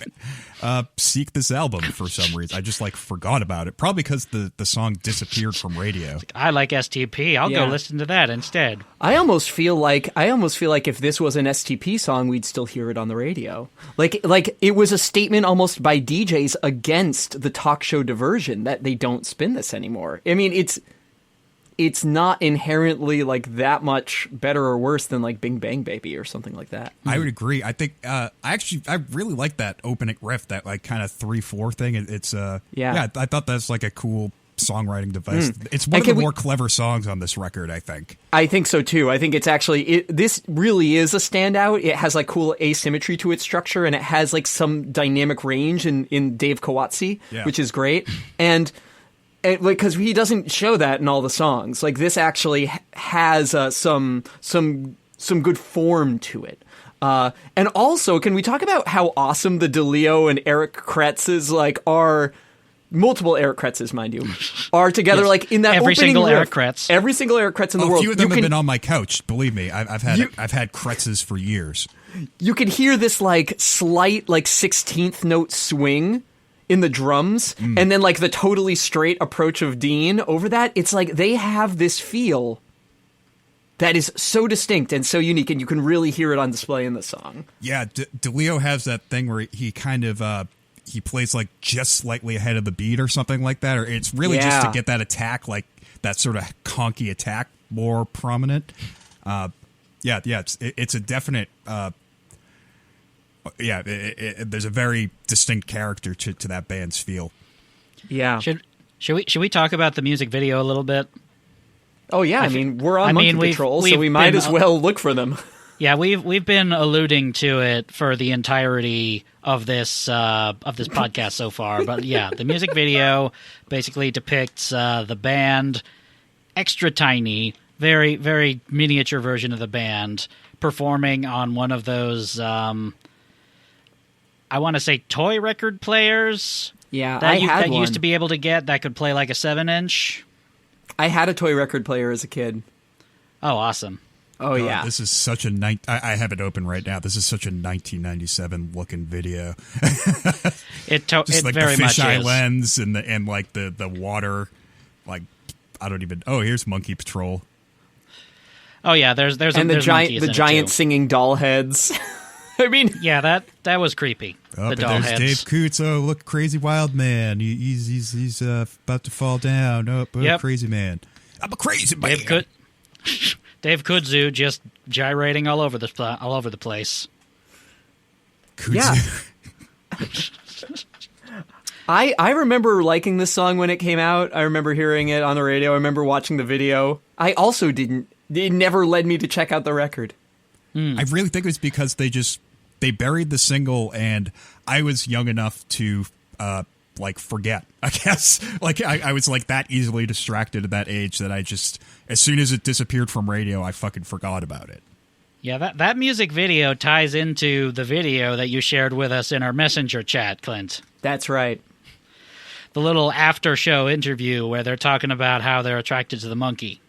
seek this album for some reason. I just like forgot about it. Probably because the song disappeared from radio. I like STP. I'll go listen to that instead. I almost feel like if this was an STP song, we'd still hear it on the radio. Like it was a statement almost by DJs against the talk show diversion that they don't spin this anymore. I mean, it's not inherently like that much better or worse than like Bing Bang Baby or something like that. I would agree. I think I really like that opening riff, that like kind of 3/4 thing. It's I thought that's like a cool songwriting device. It's one of the more clever songs on this record, I think. I think so too. I think it's actually this really is a standout. It has like cool asymmetry to its structure, and it has like some dynamic range in Dave Coutts, which is great. And because he doesn't show that in all the songs. Like this actually has some good form to it. And also, can we talk about how awesome the DeLeo and Eric Kretz's are? Multiple Eric Kretz's, mind you, are together like in that every opening single riff. Eric Kretz. Every single Eric Kretz in the world. A few of them have been on my couch. Believe me, I've had Kretz's for years. You can hear this like slight 16th note swing in the drums, and then like the totally straight approach of Dean over that. It's like they have this feel that is so distinct and so unique, and you can really hear it on display in the song. Yeah, DeLeo has that thing where he kind of he plays like just slightly ahead of the beat or something like that, or it's really just to get that attack, like that sort of conky attack more prominent. It's a definite. There's a very distinct character to that band's feel. Yeah. Should we talk about the music video a little bit? Oh yeah, I mean we're on Monkey Patrol, so we might as well look for them. Yeah, we've been alluding to it for the entirety of this podcast so far. But yeah, the music video basically depicts the band, extra tiny, very very miniature version of the band performing on one of those. I want to say toy record players. Yeah, that one. Used to be able to get that could play like a 7-inch. I had a toy record player as a kid. Oh, awesome. Oh, yeah. This is such a I have it open right now. This is such a 1997 looking video. It just like very the much fisheye is. lens and like the water. Like I don't even. Oh, here's Monkey Patrol. Oh yeah, there's and the giant singing doll heads. I mean, yeah, that was creepy. Oh, the but doll there's heads. Dave Coutts. Oh, look, crazy wild man. He's about to fall down. Oh, Yep. Crazy man. I'm a crazy man. Dave Kudzu just gyrating all over the place. Kudzu. Yeah. I remember liking this song when it came out. I remember hearing it on the radio. I remember watching the video. I also didn't. It never led me to check out the record. I really think it was because they buried the single, and I was young enough to forget. I guess I was like that easily distracted at that age that I just, as soon as it disappeared from radio, I fucking forgot about it. Yeah, that music video ties into the video that you shared with us in our messenger chat, Clint. That's right. The little after show interview where they're talking about how they're attracted to the monkey.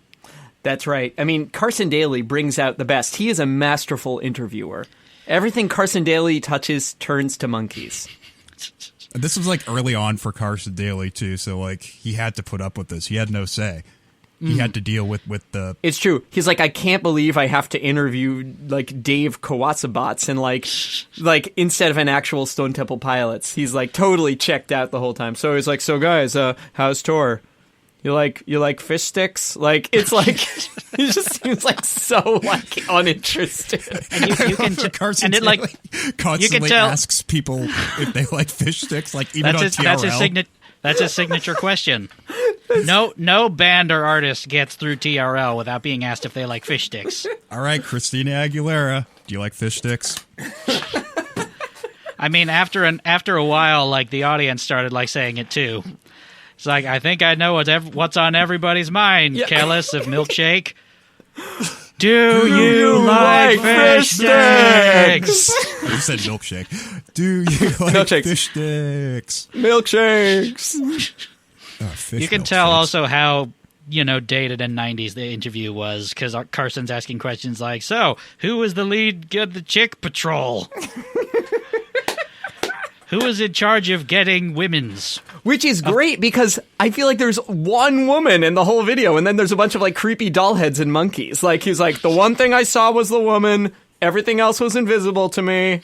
That's right. I mean, Carson Daly brings out the best. He is a masterful interviewer. Everything Carson Daly touches turns to monkeys. And this was like early on for Carson Daly too, so like he had to put up with this. He had no say. He had to deal with the... It's true. He's like, I can't believe I have to interview like Dave Coutts and like instead of an actual Stone Temple Pilots. He's like totally checked out the whole time. So he's like, so guys, how's tour? You like fish sticks? Like it's like it just seems like so like uninterested. And you can Carson and it like constantly asks people if they like fish sticks. Like even on TRL. That's his signature question. No band or artist gets through TRL without being asked if they like fish sticks. All right, Christina Aguilera, do you like fish sticks? I mean, after a while, like the audience started like saying it too. It's like, I think I know what's on everybody's mind. Yeah. Careless of milkshake. Do you like fish sticks? You said milkshake. Do you like fish sticks? Milkshakes. Fish you can tell also how, dated and 90s the interview was, because Carson's asking questions like, so, who was the lead of the Chick Patrol? Who was in charge of getting women's? Which is great, because I feel like there's one woman in the whole video, and then there's a bunch of like creepy doll heads and monkeys. Like, he's like, the one thing I saw was the woman, everything else was invisible to me.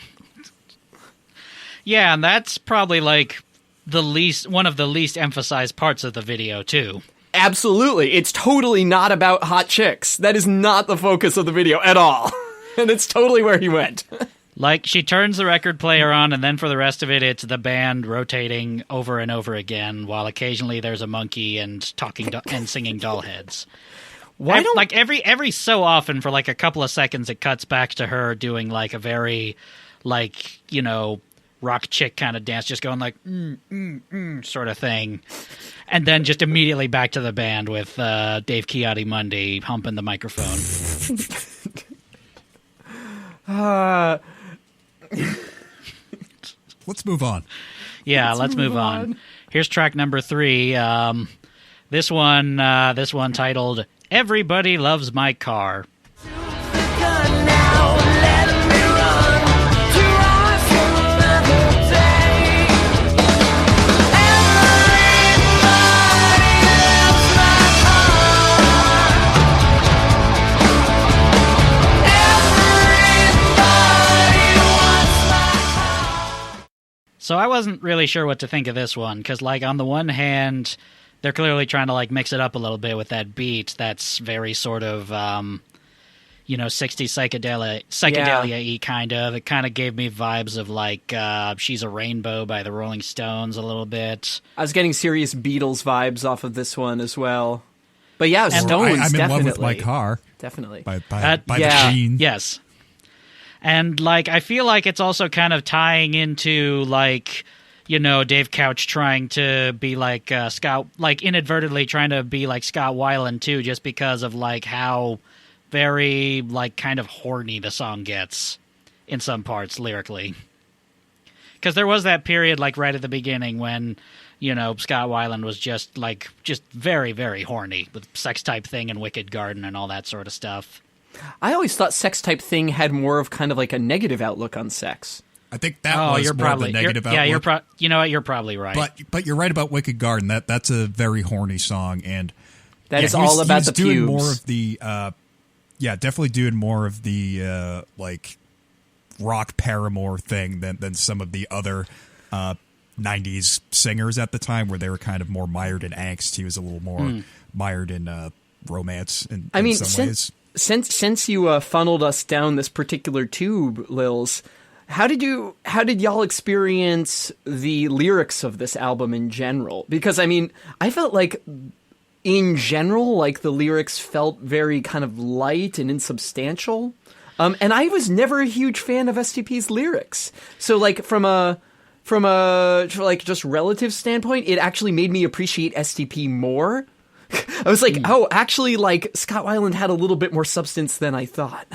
Yeah, and that's probably like one of the least emphasized parts of the video, too. Absolutely. It's totally not about hot chicks. That is not the focus of the video at all. And it's totally where he went. Like, she turns the record player on, and then for the rest of it, it's the band rotating over and over again, while occasionally there's a monkey and talking and singing doll heads. Like, every so often, for like a couple of seconds, it cuts back to her doing like a very, like, rock chick kind of dance, just going like, sort of thing. And then just immediately back to the band with Dave Coutts Monday humping the microphone. Let's move on. Yeah, let's move on. Here's track number 3. This one titled "Everybody Loves My Car." So I wasn't really sure what to think of this one, because, like, on the one hand, they're clearly trying to like mix it up a little bit with that beat that's very sort of 60s psychedelia-y kind of. It kind of gave me vibes of like She's a Rainbow by the Rolling Stones a little bit. I was getting serious Beatles vibes off of this one as well. But yeah, Stones, I'm definitely. in love with my car. Definitely. By the Sheen. Yes. And like I feel like it's also kind of tying into like, Dave Coutts trying to be like Scott, like inadvertently trying to be like Scott Weiland too, just because of like how very like kind of horny the song gets in some parts lyrically. Because there was that period like right at the beginning when Scott Weiland was just very, very horny with Sex Type Thing and Wicked Garden and all that sort of stuff. I always thought Sex Type Thing had more of kind of like a negative outlook on sex. I think that was more of the negative outlook. Yeah, you know what? You're probably right. But you're right about Wicked Garden. That's a very horny song, and that is all about the pubes. Doing more of the, definitely doing more of the like rock Paramore thing than some of the other 90s singers at the time, where they were kind of more mired in angst. He was a little more mired in romance in some ways. Since you funneled us down this particular tube, Lilz, how did y'all experience the lyrics of this album in general? Because I felt like in general, like the lyrics felt very kind of light and insubstantial. And I was never a huge fan of STP's lyrics. So like from a like just relative standpoint, it actually made me appreciate STP more. I was like, oh, actually, like Scott Weiland had a little bit more substance than I thought.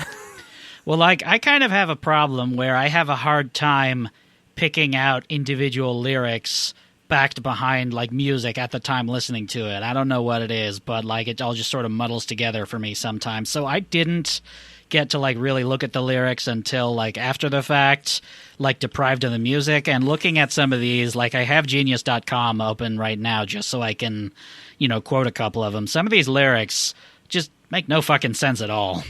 Well, like I kind of have a problem where I have a hard time picking out individual lyrics backed behind like music at the time listening to it. I don't know what it is, but like it all just sort of muddles together for me sometimes. So I didn't get to like really look at the lyrics until like after the fact, like deprived of the music. And looking at some of these, like I have genius.com open right now just so I can, quote a couple of them. Some of these lyrics just make no fucking sense at all.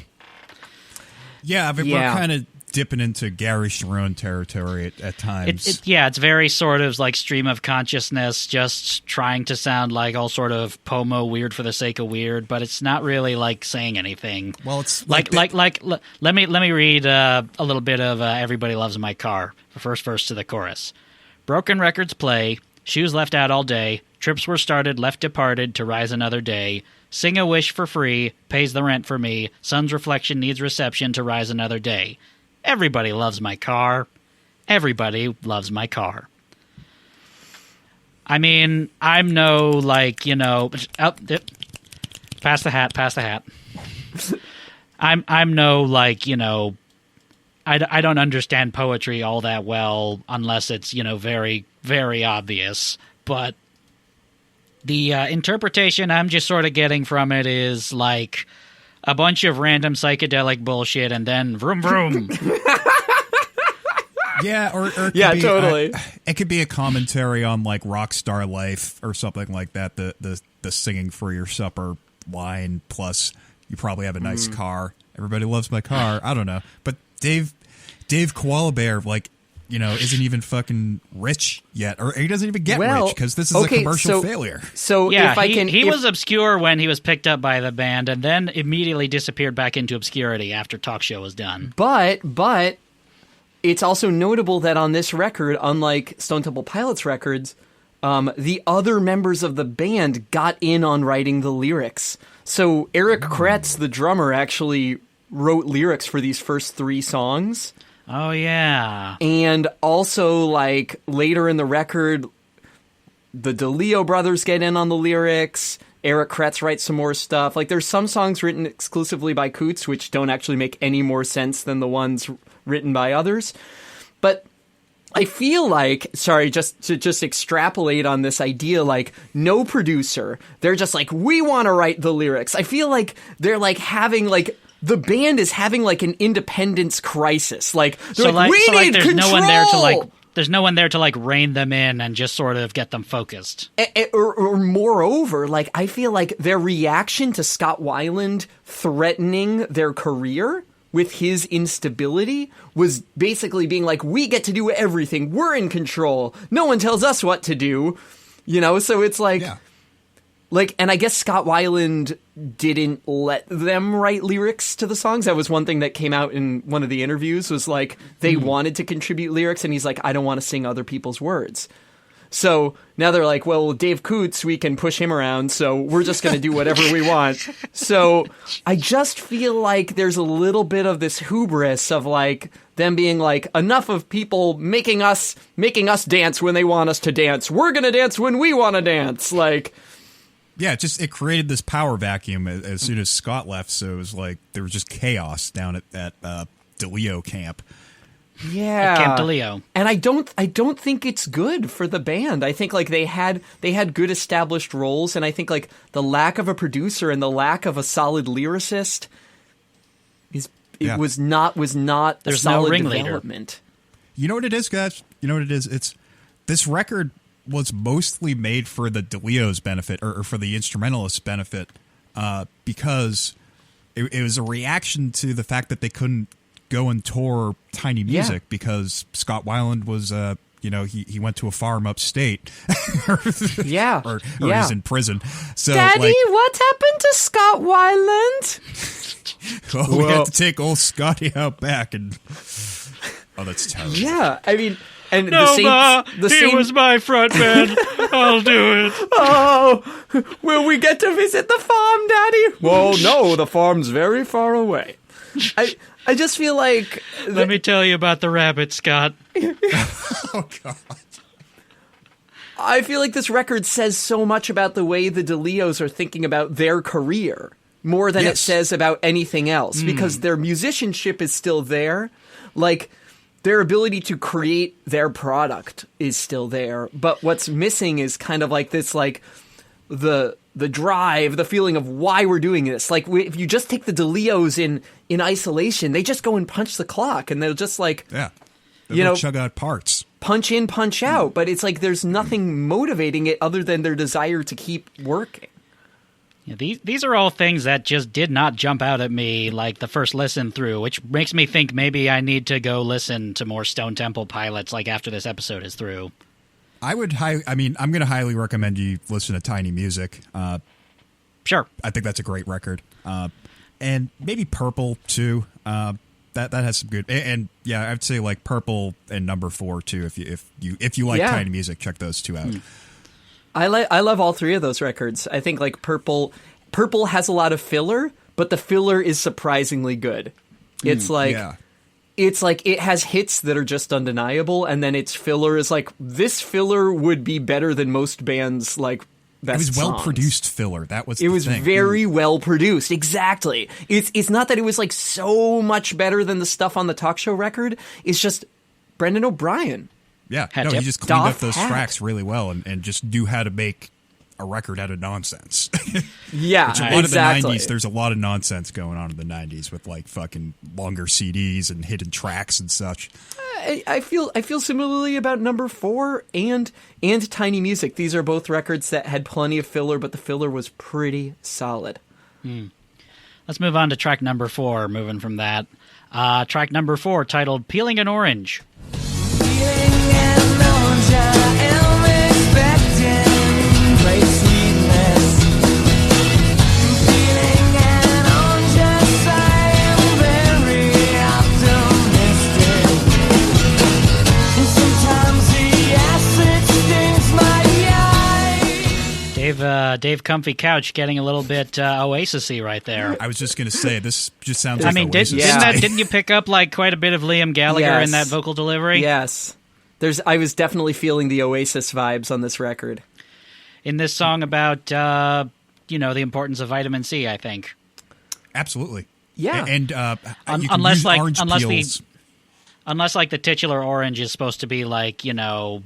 Yeah, we're kind of dipping into Gary Sharon territory at times. It's very sort of like stream of consciousness, just trying to sound like all sort of pomo weird for the sake of weird, but it's not really like saying anything. Well, it's let me read a little bit of Everybody Loves My Car, the first verse to the chorus. Broken records play, shoes left out all day, trips were started, left departed to rise another day. Sing a wish for free, pays the rent for me, sun's reflection needs reception to rise another day. Everybody loves my car. Everybody loves my car. I mean, I'm no, like, pass the hat. I'm no, like, I don't understand poetry all that well unless it's, very, very obvious. But the interpretation I'm just sort of getting from it is, like, a bunch of random psychedelic bullshit and then vroom vroom. Yeah, or it could totally. It could be a commentary on like rock star life or something like that. The singing for your supper line, plus you probably have a nice car. Everybody loves my car. I don't know, but Dave Koala Bear, like, isn't even fucking rich yet, or he doesn't even get rich because this is a commercial failure. So yeah, if he was obscure when he was picked up by the band, and then immediately disappeared back into obscurity after Talk Show was done. But it's also notable that on this record, unlike Stone Temple Pilots records, the other members of the band got in on writing the lyrics. So Eric Kretz, the drummer, actually wrote lyrics for these first 3 songs. Oh, yeah. And also, like, later in the record, the DeLeo brothers get in on the lyrics. Eric Kretz writes some more stuff. Like, there's some songs written exclusively by Coutts, which don't actually make any more sense than the ones written by others. But I feel like, just to extrapolate on this idea, like, no producer. They're just like, we want to write the lyrics. I feel like they're, like, having, like, the band is having like an independence crisis. Like, we need there's control. There's no one there to like rein them in and just sort of get them focused. Or moreover, like I feel like their reaction to Scott Weiland threatening their career with his instability was basically being like, we get to do everything. We're in control. No one tells us what to do. So it's like, like, and I guess Scott Weiland didn't let them write lyrics to the songs. That was one thing that came out in one of the interviews, was like they wanted to contribute lyrics, and he's like, I don't want to sing other people's words. So now they're like, well, Dave Coutts, we can push him around, so we're just going to do whatever we want. So I just feel like there's a little bit of this hubris of like them being like, enough of people making us dance when they want us to dance. We're going to dance when we want to dance. Like, yeah, it created this power vacuum as soon as Scott left. So it was like there was just chaos down at DeLeo camp. Yeah, Camp DeLeo. And I don't think it's good for the band. I think like they had good established roles, and I think like the lack of a producer and the lack of a solid lyricist was not There's a solid no ringleader. development. You know what it is, guys? You know what it is? It's this record was mostly made for the DeLeo's benefit, or for the instrumentalist's benefit, because it was a reaction to the fact that they couldn't go and tour Tiny Music because Scott Weiland was, he went to a farm upstate. or he's in prison. So, Daddy, what happened to Scott Weiland? Well, we had to take old Scotty out back, and that's terrible. Yeah, I mean, and No, Ma, he was my frontman. I'll do it. Oh, will we get to visit the farm, Daddy? Well, no, the farm's very far away. I just feel like... Let me tell you about the rabbit, Scott. Oh, God. I feel like this record says so much about the way the DeLeos are thinking about their career, more than it says about anything else, because their musicianship is still there. Like, their ability to create their product is still there, but what's missing is kind of like this, like, the drive, the feeling of why we're doing this. Like, if you just take the DeLeos in isolation, they just go and punch the clock, and they'll just like, chug out parts, punch in, punch out. But it's like there's nothing motivating it other than their desire to keep working. Yeah, these are all things that just did not jump out at me like the first listen through, which makes me think maybe I need to go listen to more Stone Temple Pilots like after this episode is through. I'm going to highly recommend you listen to Tiny Music. Sure. I think that's a great record. And maybe Purple, too. That has some good... And yeah, I'd say like Purple and Number 4, too. If you like Tiny Music, check those two out. I love all three of those records. I think like Purple has a lot of filler, but the filler is surprisingly good. It's like... Yeah. It's like it has hits that are just undeniable, and then its filler is like, this filler would be better than most bands' like best songs. It was well-produced filler. That was the thing. It was thing. very well-produced. Exactly. It's not that it was like so much better than the stuff on the talk show record. It's just Brendan O'Brien. Yeah. No, he just cleaned up those tracks really well and just knew how to make a record out of nonsense. Yeah, Which a lot of the 90s, there's a lot of nonsense going on in the 90s with like fucking longer CDs and hidden tracks and such. I feel similarly about Number 4 and Tiny Music. These are both records that had plenty of filler, but the filler was pretty solid. Let's move on to track number 4, moving from that. Track number 4, titled Peeling an Orange. Peeling an orange, I am expecting great sweetness. Peeling an orange, yes, I am very optimistic. And sometimes the acid stings my eye. Dave Comfy Couch getting a little bit Oasis-y right there. I was just going to say, this just sounds like Oasis. Didn't you pick up like quite a bit of Liam Gallagher in that vocal delivery? Yes. I was definitely feeling the Oasis vibes on this record. In this song about, the importance of vitamin C, I think. Absolutely. Yeah. And unless peels. Unless like the titular orange is supposed to be like, a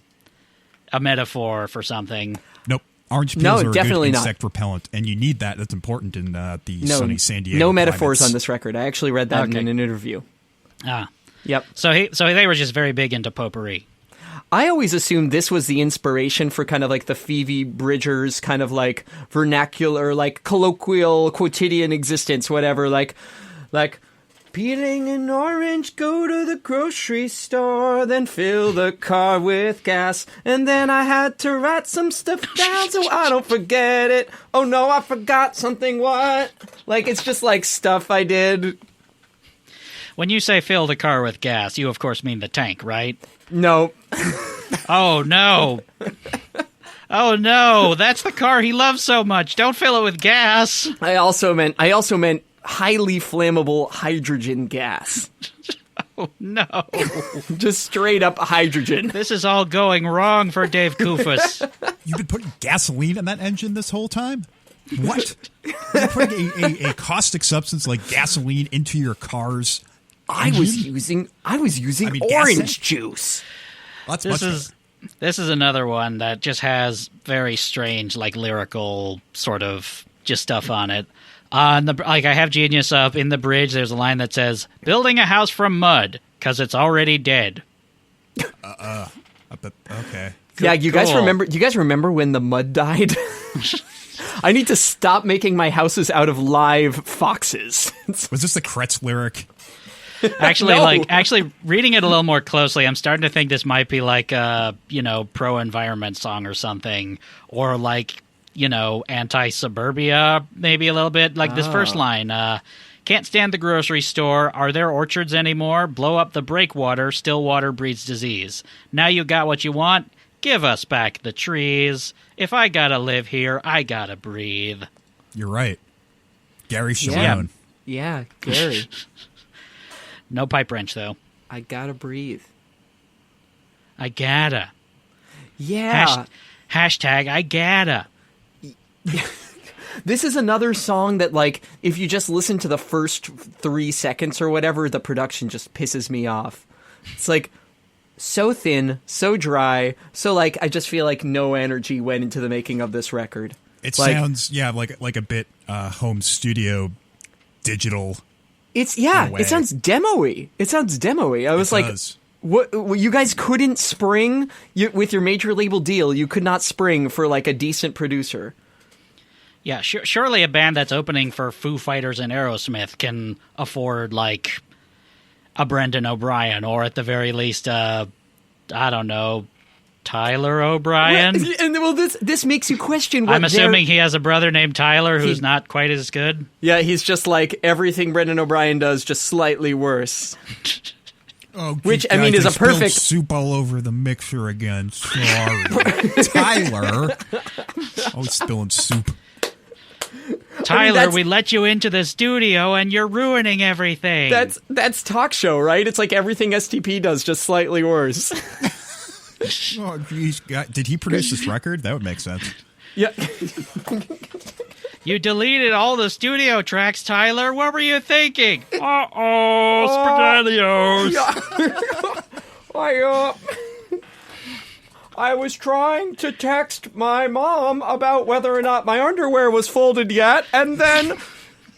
metaphor for something. Nope. Orange peels are definitely a good insect repellent, and you need that. That's important in the sunny San Diego No metaphors climates. on this record. I actually read that in an interview. Ah. Yep. So they were just very big into potpourri. I always assumed this was the inspiration for kind of like the Phoebe Bridgers kind of like vernacular, like colloquial, quotidian existence, whatever. Like Peeling an orange, go to the grocery store, then fill the car with gas. And then I had to write some stuff down so I don't forget it. Oh no, I forgot something, what? Like, it's just like stuff I did. When you say fill the car with gas, you of course mean the tank, right? No. Oh no. Oh no, that's the car he loves so much. Don't fill it with gas. I also meant highly flammable hydrogen gas. Oh, no. Just straight up hydrogen. This is all going wrong for Dave Coutts. You've been putting gasoline in that engine this whole time? What? You're putting a caustic substance like gasoline into your car's engine? I was using orange juice. This is another one that just has very strange, like, lyrical sort of just stuff on it. I have Genius up in the bridge. There's a line that says, "Building a house from mud, 'cause it's already dead." Okay. Yeah, you guys remember when the mud died? I need to stop making my houses out of live foxes. Was this the Kretz lyric? Actually, No. actually reading it a little more closely, I'm starting to think this might be like a, pro-environment song or something, or like, anti-suburbia, maybe a little bit. Like this first line, can't stand the grocery store. Are there orchards anymore? Blow up the breakwater. Still water breeds disease. Now you got what you want. Give us back the trees. If I gotta live here, I gotta breathe. You're right. Gary Sharon. Yeah, Gary. No pipe wrench, though. I gotta breathe. I gotta. Yeah. Hashtag I gotta. This is another song that, like, if you just listen to the first 3 seconds or whatever, the production just pisses me off. It's like so thin, so dry, so like I just feel like no energy went into the making of this record. It sounds like a bit home studio digital. It sounds demo-y. I was like, does. What, you guys couldn't spring with your major label deal. You could not spring for like a decent producer. Yeah, surely a band that's opening for Foo Fighters and Aerosmith can afford, like, a Brendan O'Brien, or at the very least, I don't know, Tyler O'Brien? What? And well, this makes you question what I'm assuming he has a brother named Tyler who's not quite as good? Yeah, he's just like everything Brendan O'Brien does, just slightly worse. Oh, which, I mean, is a perfect... soup all over the mixer again. Sorry. Tyler. Always spilling soup. Tyler, we let you into the studio and you're ruining everything. That's talk show, right? It's like everything STP does, just slightly worse. Oh, geez. Did he produce this record? That would make sense. Yeah. You deleted all the studio tracks, Tyler. What were you thinking? SpaghettiOs. I was trying to text my mom about whether or not my underwear was folded yet, and then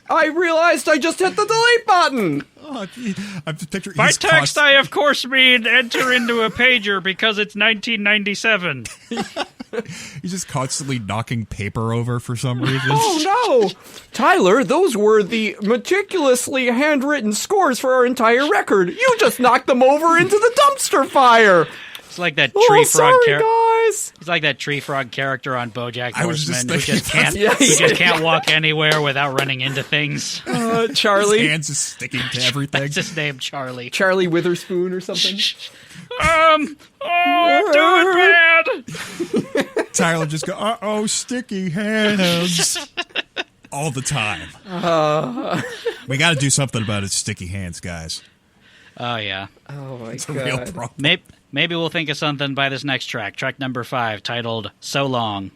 I realized I just hit the delete button. Oh, I'm just picturing. By text, I of course mean enter into a pager because it's 1997. He's just constantly knocking paper over for some reason. Oh no, Tyler! Those were the meticulously handwritten scores for our entire record. You just knocked them over into the dumpster fire. It's like that tree frog character. Guys. It's like that tree frog character on BoJack Horseman who just can't walk anywhere without running into things. Charlie. His hands is sticking to everything. That's his name, Charlie. Charlie Witherspoon or something. Do it bad. Tyler just go, sticky hands. All the time. We got to do something about his sticky hands, guys. Oh, yeah. Oh, my It's God. Uh, a real problem. Maybe we'll think of something by this next track. Track number 5, titled So Long.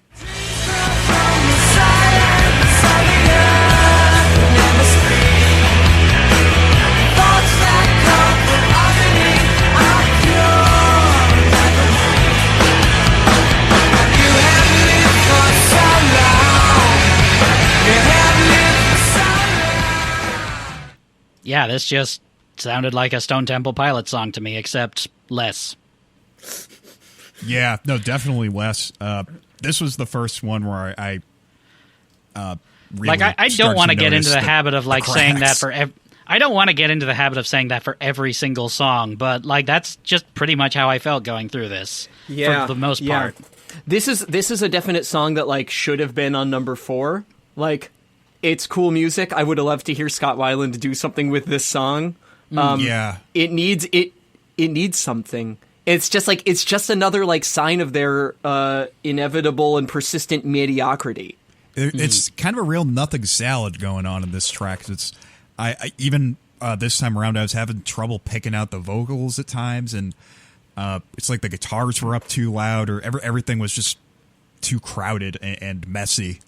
Yeah, this just sounded like a Stone Temple Pilots song to me, except less. Yeah, no, definitely less. This was the first one where I really I don't want to get into the habit of like saying that for I don't want to get into the habit of saying that for every single song, but like that's just pretty much how I felt going through this. Yeah, for the most part. This is a definite song that like should have been on number 4. Like, it's cool music. I would have loved to hear Scott Weiland do something with this song. It needs something. It's just another like sign of their inevitable and persistent mediocrity. It's kind of a real nothing salad going on in this track. I even this time around I was having trouble picking out the vocals at times, and it's like the guitars were up too loud, or everything was just too crowded and messy.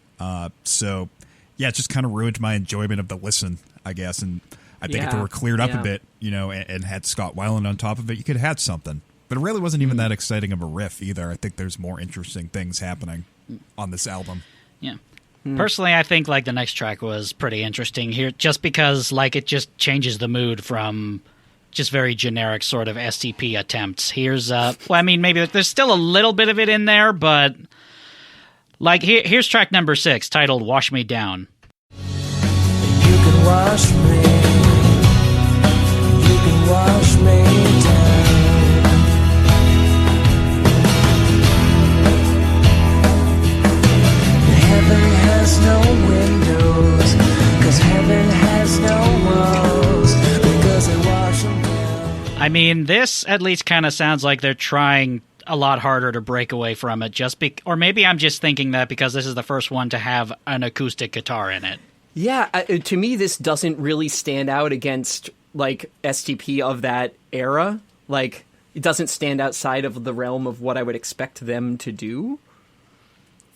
So yeah, it just kind of ruined my enjoyment of the listen, I guess. And I think if it were cleared up a bit, and had Scott Weiland on top of it, you could have had something. But it really wasn't even that exciting of a riff either. I think there's more interesting things happening on this album. Yeah. Personally, I think like the next track was pretty interesting here, just because like it just changes the mood from just very generic sort of STP attempts. Here's maybe there's still a little bit of it in there, but like here's track number 6, titled "Wash Me Down." You can wash me. You can wash me down. Heaven has no windows, 'cause heaven has no walls, because they wash them down. I mean, this at least kind of sounds like they're trying a lot harder to break away from it, or maybe I'm just thinking that because this is the first one to have an acoustic guitar in it. Yeah, to me, this doesn't really stand out against like STP of that era. Like, it doesn't stand outside of the realm of what I would expect them to do.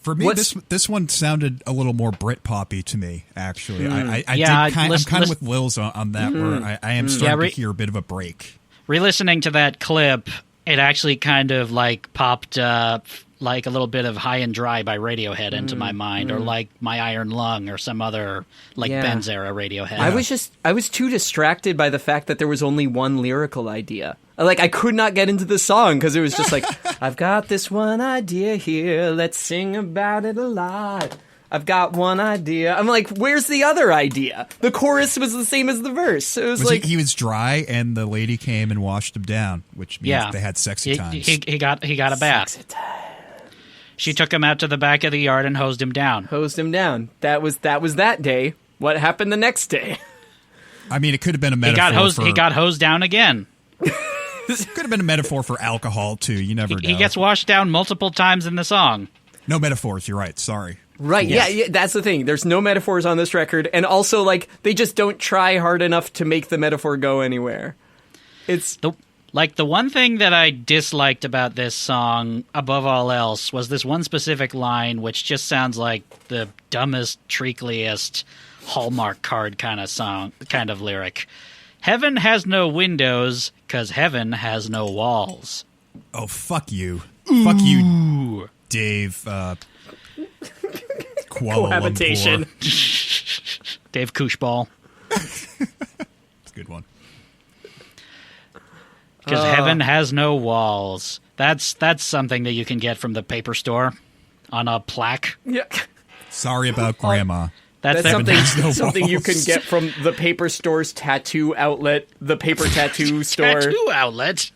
For me, this one sounded a little more Britpoppy to me, actually. I'm kind of with Lilz on that, where I am starting to hear a bit of a break. Re-listening to that clip, it actually kind of like popped like a little bit of High and Dry by Radiohead into my mind, or like My Iron Lung, or some other like Benz era Radiohead. I was too distracted by the fact that there was only one lyrical idea. Like, I could not get into the song because it was just like, I've got this one idea here, let's sing about it a lot. I've got one idea. I'm like, where's the other idea? The chorus was the same as the verse. It was like he was dry, and the lady came and washed him down, which means they had sexy times. He got a bath. She took him out to the back of the yard and hosed him down. That was that day. What happened the next day? I mean, it could have been a metaphor. He got hosed down again. Could have been a metaphor for alcohol too. You never know. He gets washed down multiple times in the song. No metaphors. You're right. Sorry. Right. Yes. Yeah. That's the thing. There's no metaphors on this record, and also like they just don't try hard enough to make the metaphor go anywhere. It's the one thing that I disliked about this song above all else was this one specific line, which just sounds like the dumbest, treacliest Hallmark card kind of lyric. Heaven has no windows, 'cause heaven has no walls. Oh, fuck you. Ooh. Fuck you, Dave. Cohabitation. Dave Couchball. It's a good one. Because heaven has no walls. That's something that you can get from the paper store on a plaque. Yeah. Sorry about Grandma. That's something you can get from the paper store's tattoo outlet, the paper tattoo store. Tattoo outlet?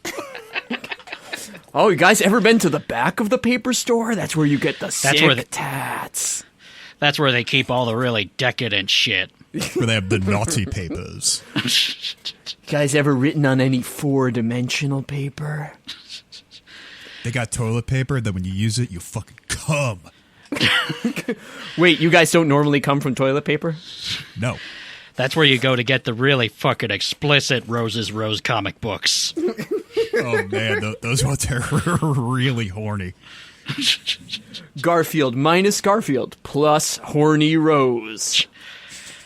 Oh, you guys ever been to the back of the paper store? That's where you get the sick tats. That's where they keep all the really decadent shit. Where they have the naughty papers. Guys ever written on any 4-dimensional paper? They got toilet paper that when you use it, you fucking cum. Wait, you guys don't normally come from toilet paper? No. That's where you go to get the really fucking explicit Rose's Rose comic books. Oh, man, those ones are really horny. Garfield minus Garfield plus horny Rose.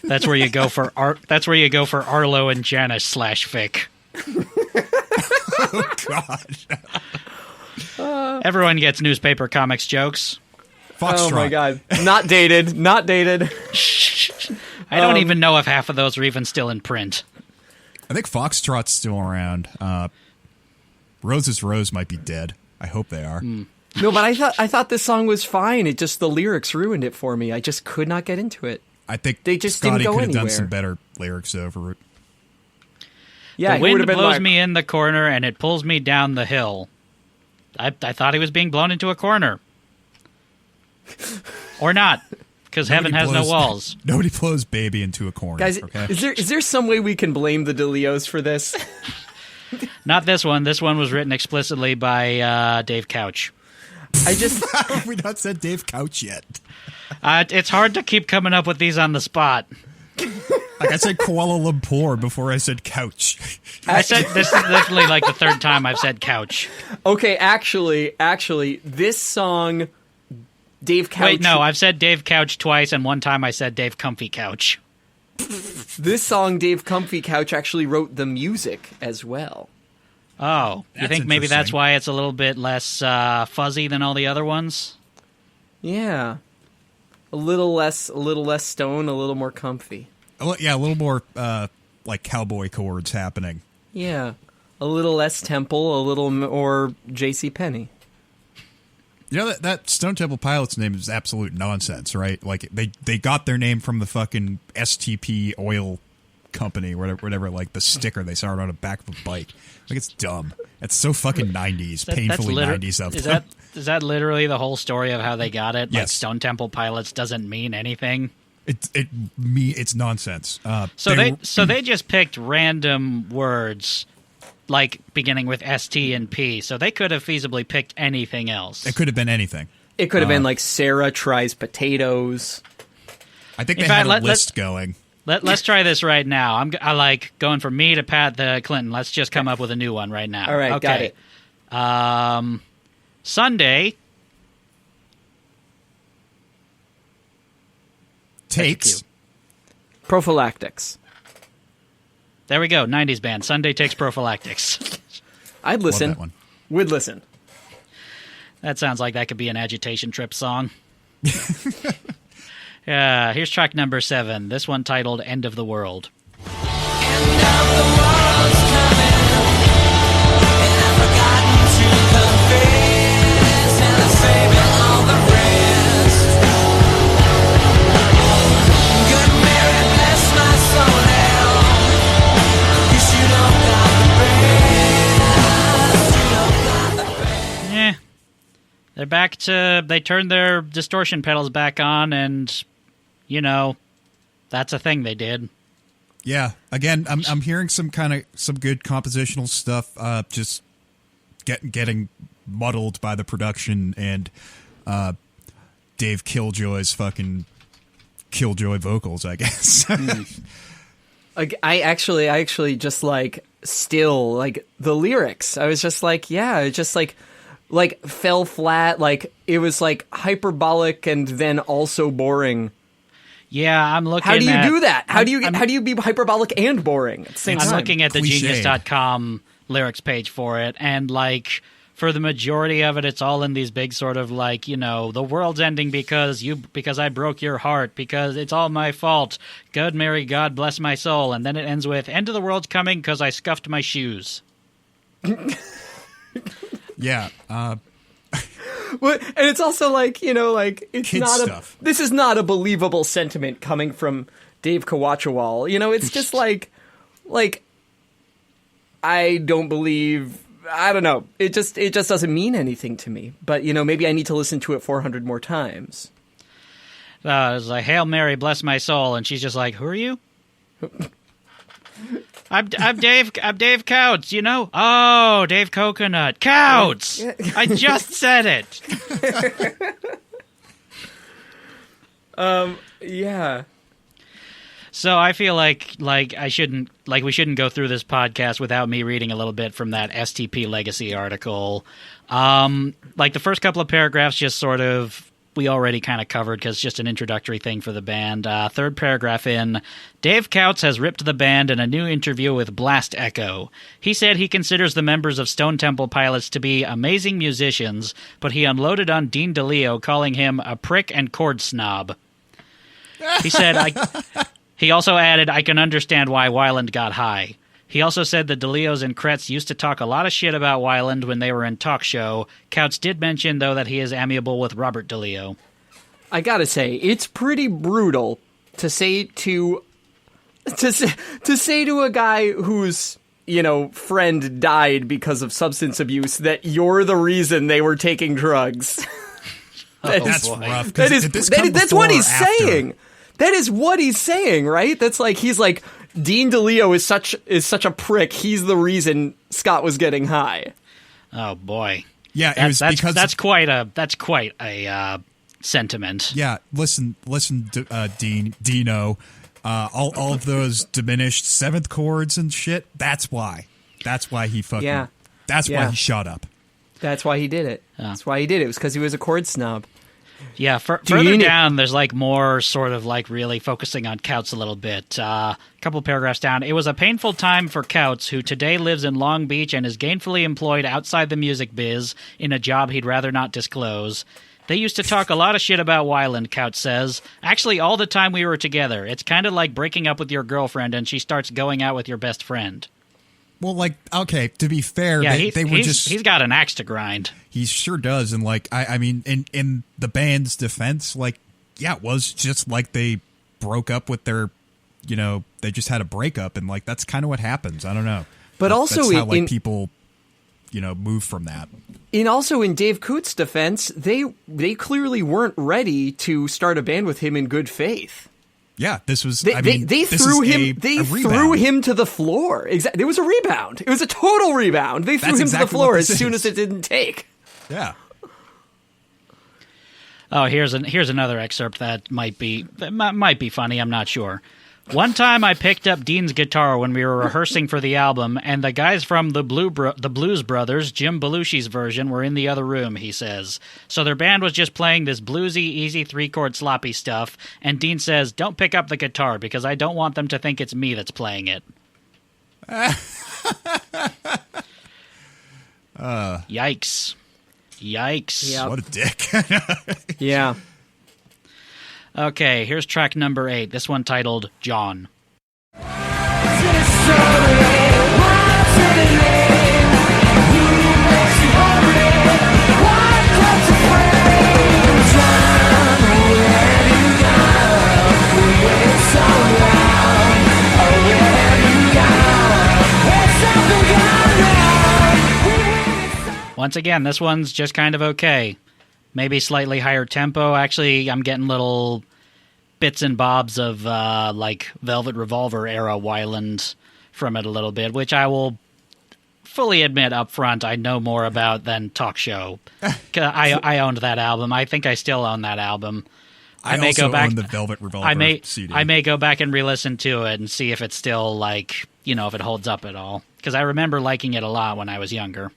That's where you go for Arlo and Janice /fic. Oh, God. Everyone gets newspaper comics jokes. Foxtrot. Oh my God. Not dated. Not dated. I don't even know if half of those are even still in print. I think Foxtrot's still around. Rose's Rose might be dead. I hope they are. No, but I thought this song was fine. It just, the lyrics ruined it for me. I just could not get into it. I think they just Scotty didn't go could have anywhere. done some better lyrics over it. Yeah, the wind blows me in the corner and it pulls me down the hill. I thought he was being blown into a corner. Or not, because heaven has no walls. Nobody blows baby into a corner. Guys, okay? is there some way we can blame the DeLeos for this? Not this one. This one was written explicitly by Dave Coutts. Have we not said Dave Coutts yet? It's hard to keep coming up with these on the spot. Like I said Kuala Lumpur before I said couch. I said this is literally like the third time I've said couch. Okay, actually, this song, Dave Coutts... Wait, no, I've said Dave Coutts twice, and one time I said Dave Comfy Couch. This song, Dave Comfy Couch, actually wrote the music as well. Oh, you think maybe that's why it's a little bit less fuzzy than all the other ones? Yeah. A little less stone, a little more comfy. Yeah, a little more like cowboy chords happening. Yeah. A little less Temple, a little more JCPenney. You know that Stone Temple Pilots name is absolute nonsense, right? Like they got their name from the fucking STP oil company, whatever, like the sticker they saw on the back of a bike. Like, it's dumb. It's so fucking 90s, painfully 90s of them. Is that literally the whole story of how they got it? Yes. Like Stone Temple Pilots doesn't mean anything? It's nonsense. So they just picked random words, like beginning with ST and P. So they could have feasibly picked anything else. It could have been anything. It could have been like Sarah tries potatoes. I think they had a list going. Let's try this right now. I like going from me to Pat the Clinton. Let's just come up with a new one right now. All right, okay. Got it. Sunday takes prophylactics. There we go. 90s band. Sunday takes prophylactics. I'd listen. Love that one. Would listen. That sounds like that could be an agitation trip song. Here's track number 7. This one titled End of the World. End of the world's coming, and I've forgotten to confess, and I'm saving all the rest. Good Mary, bless my soul now, 'cause you don't got the best, you don't got the best. They're back to... They turned their distortion pedals back on, and... You know, that's a thing they did. Yeah. Again, I'm hearing some good compositional stuff. Just getting muddled by the production and Dave Killjoy's fucking Killjoy vocals, I guess. Like I actually just like still like the lyrics. I was just like, yeah, it just like fell flat. Like it was like hyperbolic and then also boring. Yeah, I'm looking. How do you do that? How do you be hyperbolic and boring at the same time? I'm looking at the Genius.com lyrics page for it, and like for the majority of it, it's all in these big sort of like, you know, the world's ending because I broke your heart, because it's all my fault. Good Mary, God bless my soul, and then it ends with end of the world's coming because I scuffed my shoes. Yeah. And it's also like, you know, like it's Kid not stuff. this is not a believable sentiment coming from Dave Coutts. You know, it's just like I don't believe. I don't know. It just doesn't mean anything to me. But you know, maybe I need to listen to it 400 more times. It's like Hail Mary, bless my soul, and she's just like, who are you? I'm Dave Coutts, you know? Oh, Dave Coconut. Coutts! I just said it. Yeah. So I feel like we shouldn't go through this podcast without me reading a little bit from that STP Legacy article. Like the first couple of paragraphs just sort of we already kind of covered because it's just an introductory thing for the band. Third paragraph in, Dave Coutts has ripped the band in a new interview with Blast Echo. He said he considers the members of Stone Temple Pilots to be amazing musicians, but he unloaded on Dean DeLeo, calling him a prick and chord snob. He said, he also added, I can understand why Weiland got high. He also said the DeLeos and Kretz used to talk a lot of shit about Weiland when they were in Talk Show. Coutts did mention, though, that he is amiable with Robert DeLeo. I gotta say, it's pretty brutal to say to a guy who's friend died because of substance abuse, that you're the reason they were taking drugs. That's rough. That's what he's saying. That is what he's saying, right? That's like, he's like, Dean DeLeo is such a prick. He's the reason Scott was getting high. Oh boy. Yeah, that's quite a sentiment. Yeah, listen, Dino. All of those diminished seventh chords and shit. That's why he fucking. Yeah. That's why he shot up. That's why he did it. That's why he did it. It was because he was a chord snob. Yeah, further down, there's like more sort of like really focusing on Coutts a little bit. A couple paragraphs down. It was a painful time for Coutts, who today lives in Long Beach and is gainfully employed outside the music biz in a job he'd rather not disclose. They used to talk a lot of shit about Weiland, Coutts says. Actually, all the time we were together. It's kind of like breaking up with your girlfriend and she starts going out with your best friend. Well, like, okay, to be fair, yeah, he's got an axe to grind. He sure does. And, like, I mean, in the band's defense, like, yeah, it was just like they broke up with their, they just had a breakup. And, like, that's kind of what happens. I don't know. But also, that's how, people, move from that. Also in Dave Coutts' defense, they clearly weren't ready to start a band with him in good faith. Yeah, this was. They threw him to the floor. Exactly, it was a rebound. It was a total rebound. They threw him to the floor as soon as it didn't take. Yeah. Oh, here's another excerpt that might be funny. I'm not sure. One time I picked up Dean's guitar when we were rehearsing for the album, and the guys from the Blues Brothers, Jim Belushi's version, were in the other room, he says. So their band was just playing this bluesy, easy 3-chord sloppy stuff, and Dean says, "Don't pick up the guitar, because I don't want them to think it's me that's playing it." Yikes. Yep. What a dick. Yeah. Okay, here's track number 8. This one titled John. Once again, this one's just kind of okay. Maybe slightly higher tempo. Actually, I'm getting little bits and bobs of like Velvet Revolver era Weiland from it a little bit, which I will fully admit up front I know more about than Talk Show. I owned that album. I think I still own that album. I may go back. Own the Velvet Revolver CD. I may go back and re-listen to it and see if it's still like, if it holds up at all. Because I remember liking it a lot when I was younger.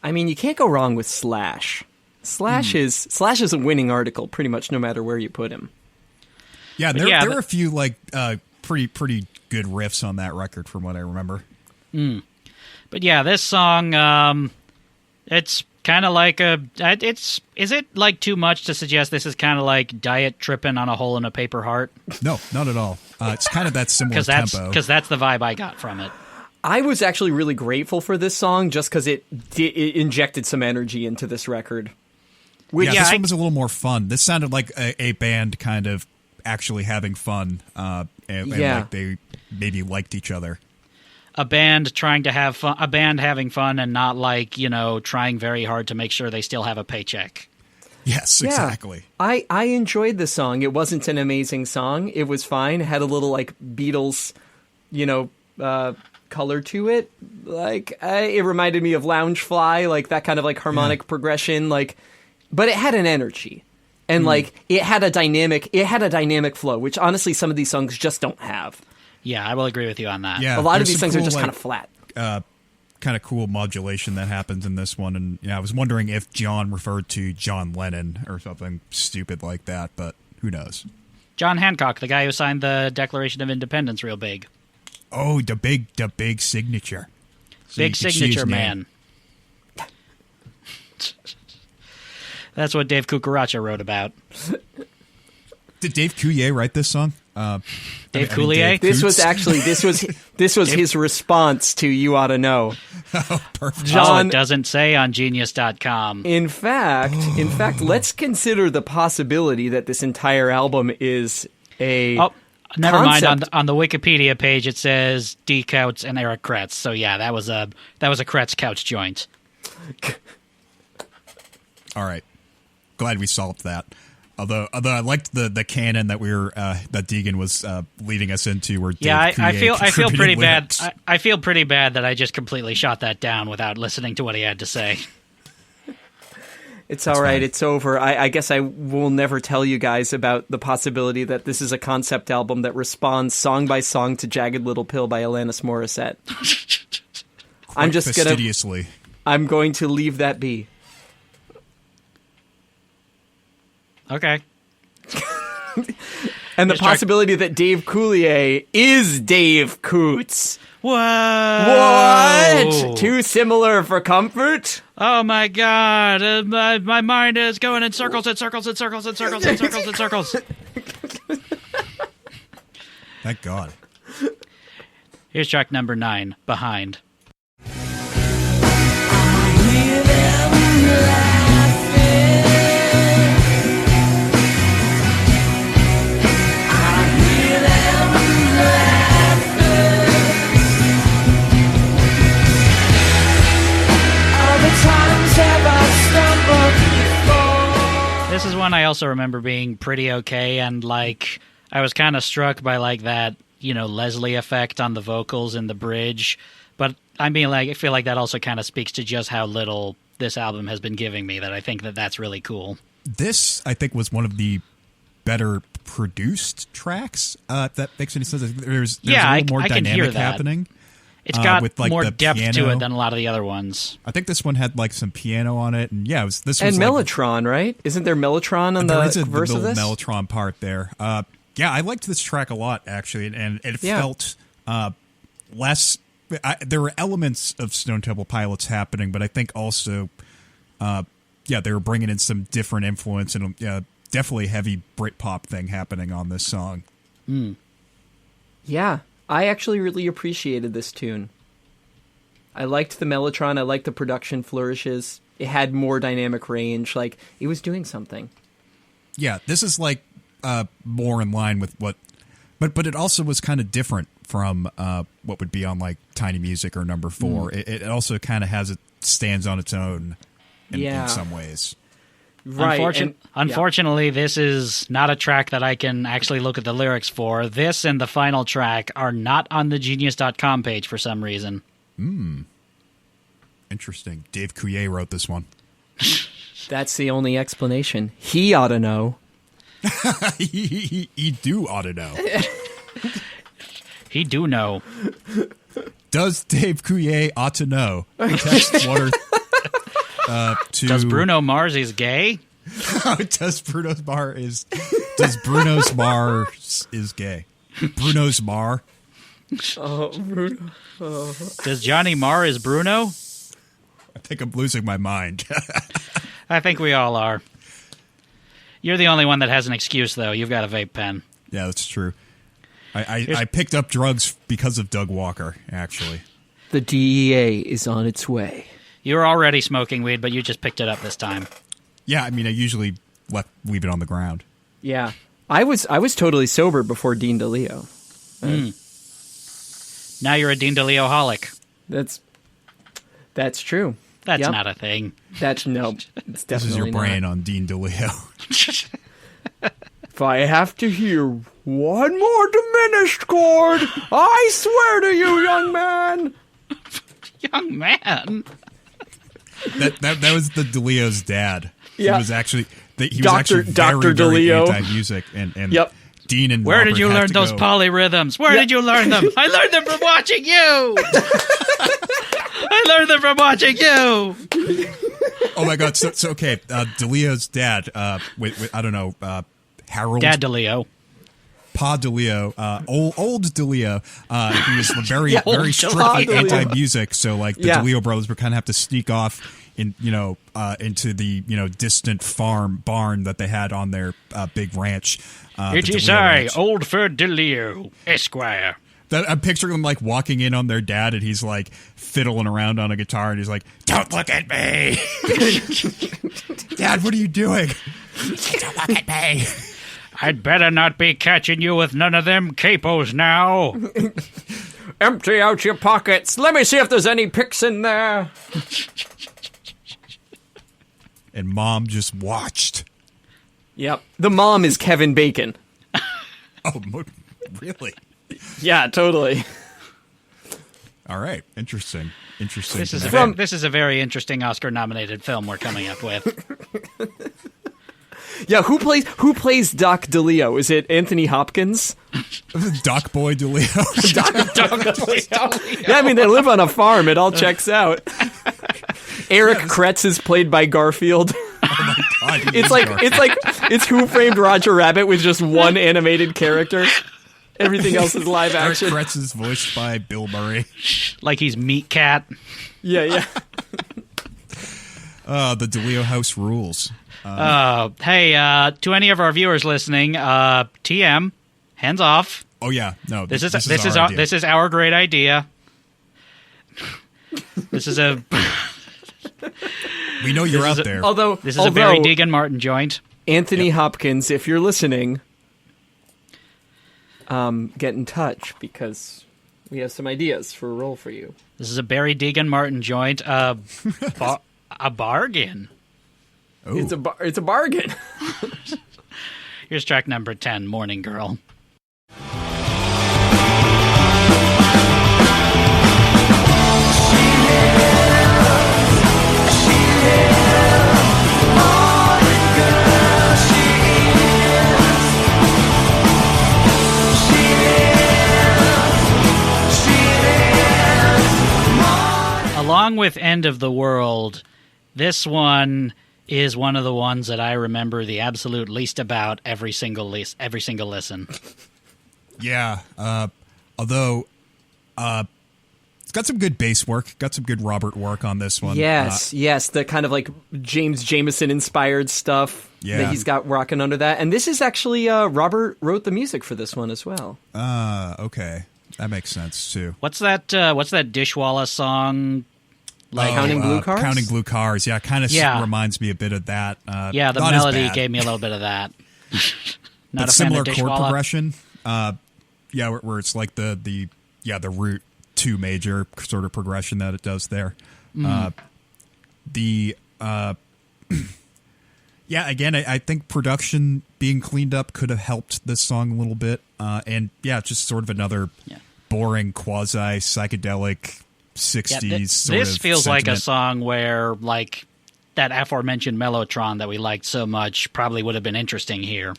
I mean, you can't go wrong with Slash. Slash is a winning article pretty much no matter where you put him. Yeah, there are a few like pretty good riffs on that record from what I remember. But yeah, this song, it's kind of like is it like too much to suggest this is kind of like Diet tripping on a hole in a paper heart? No, not at all. It's kind of that similar tempo. Because that's the vibe I got from it. I was actually really grateful for this song just because it injected some energy into this record. This one was a little more fun. This sounded like a band kind of actually having fun, and like they maybe liked each other. A band trying to have fun, a band having fun, and not like trying very hard to make sure they still have a paycheck. Yes, exactly. I enjoyed the song. It wasn't an amazing song. It was fine. It had a little like Beatles, color to it. Like it reminded me of Loungefly, like that kind of like harmonic progression, like. But it had an energy, and like it had a dynamic flow, which honestly some of these songs just don't have. Yeah, I will agree with you on that. Yeah, a lot of these songs are just kind of flat. Kind of cool modulation that happens in this one, and I was wondering if John referred to John Lennon or something stupid like that, but who knows? John Hancock, the guy who signed the Declaration of Independence, real big. Oh, the big signature. So big signature man. That's what Dave Cucaracha wrote about. Did Dave Coulier write this song? Dave Coulier? This was his response to "You Ought to Know." Oh, perfect. John, it doesn't say on Genius.com. In fact, let's consider the possibility that this entire album is a Never mind. On the Wikipedia page, it says D. Coutts and Eric Kretz. So yeah, that was a Kretz Coutts joint. All right, glad we solved that. Although I liked the canon that that Degan was leading us into. Where yeah, Dave I feel pretty lyrics. bad. I feel pretty bad that I just completely shot that down without listening to what he had to say. It's all right. It's over. I guess I will never tell you guys about the possibility that this is a concept album that responds song by song to Jagged Little Pill by Alanis Morissette. I'm just fastidiously. I'm going to leave that be. Okay. And the possibility that Dave Coulier is Dave Coutts. What? Too similar for comfort? Oh my god, my mind is going in circles and circles and circles and circles and circles and circles. Thank God. Here's track number 9, Behind. This is one I also remember being pretty okay, and like I was kind of struck by like that, Leslie effect on the vocals in the bridge. But I mean, like I feel like that also kind of speaks to just how little this album has been giving me. That I think that's really cool. This, I think, was one of the better produced tracks. If that makes any sense. There's a little more dynamic happening. It's got with, like, more the depth piano to it than a lot of the other ones. I think this one had like some piano on it, and yeah, this was and like, Mellotron, right? Isn't there Mellotron on the verse of this? Mellotron part there. Yeah, I liked this track a lot actually, and it felt less. There were elements of Stone Temple Pilots happening, but I think also, they were bringing in some different influence and definitely heavy Britpop thing happening on this song. Mm. Yeah. I actually really appreciated this tune. I liked the Mellotron. I liked the production flourishes. It had more dynamic range. Like, it was doing something. Yeah, this is like more in line with what... But it also was kind of different from what would be on like Tiny Music or Number 4. It also kind of stands on its own in some ways. Right. Unfortunately, this is not a track that I can actually look at the lyrics for. This and the final track are not on the Genius.com page for some reason. Interesting. Dave Coulier wrote this one. That's the only explanation. He ought to know. he do ought to know. He do know. Does Dave Coulier ought to know? Text water. Does Bruno Mars is gay? Does Bruno's Mars is gay? Bruno's Mar. Oh, Bruno. Oh. Does Johnny Marr is Bruno? I think I'm losing my mind. I think we all are. You're the only one that has an excuse, though. You've got a vape pen. Yeah, that's true. I picked up drugs because of Doug Walker, actually. The DEA is on its way. You were already smoking weed, but you just picked it up this time. Yeah, I mean, I usually leave it on the ground. Yeah. I was totally sober before Dean DeLeo. Now you're a Dean DeLeo-holic. That's true. That's not a thing. It's definitely This is your brain on Dean DeLeo. If I have to hear one more diminished chord, I swear to you, young man. Young man? That was the DeLeo's dad. Yeah. He was actually very, Dr. very DeLeo. anti-music, and Dean and Where Robert did you learn those polyrhythms? Where did you learn them? I learned them from watching you. I learned them from watching you. Oh my God! So okay, DeLeo's dad. I don't know. Harold. Dad DeLeo. Pa DeLeo, old DeLeo, he was very strictly anti-music. So like the DeLeo brothers would kind of have to sneak off into the distant barn that they had on their big ranch. It is I, Old Ferd DeLeo, Esquire. I'm picturing them like walking in on their dad, and he's like fiddling around on a guitar, and he's like, "Don't look at me, Dad. What are you doing? Don't look at me." I'd better not be catching you with none of them capos now. Empty out your pockets. Let me see if there's any picks in there. And Mom just watched. Yep. The mom is Kevin Bacon. Oh, really? Yeah, totally. All right. Interesting. This is a very interesting Oscar-nominated film we're coming up with. Yeah, who plays Doc DeLeo? Is it Anthony Hopkins? Doc Boy DeLeo. Doc DeLeo. Yeah, I mean, they live on a farm. It all checks out. Eric Kretz is played by Garfield. Oh my God, it's Who Framed Roger Rabbit with just one animated character. Everything else is live action. Eric Kretz is voiced by Bill Murray. Like he's Meat Cat. Yeah. The DeLeo house rules. Hey, to any of our viewers listening, TM, hands off. Oh yeah, no. This is our great idea. This is a. We know you're out there. This is a Barry Degan Martin joint. Anthony Hopkins, if you're listening, get in touch because we have some ideas for a role for you. This is a Barry Degan Martin joint. A bargain. Ooh. It's a bargain. Here's track number 10, Morning Girl. Along with End of the World, this one is one of the ones that I remember the absolute least about every single listen. Yeah, although it's got some good bass work, got some good Robert work on this one. Yes, the kind of like James Jameson inspired stuff that he's got rocking under that. And this is actually Robert wrote the music for this one as well. Okay, that makes sense too. What's that Dishwalla song? Like Counting Blue Cars? Counting Blue Cars, yeah, kind of reminds me a bit of that. The melody gave me a little bit of that. Not but a similar fan of chord Dishwalla. progression. Where it's like the root 2 major sort of progression that it does there. Again, I think production being cleaned up could have helped this song a little bit. Just sort of another boring quasi psychedelic 60s sort this of feels sentiment. like a song where like that aforementioned Mellotron that we liked so much probably would have been interesting here.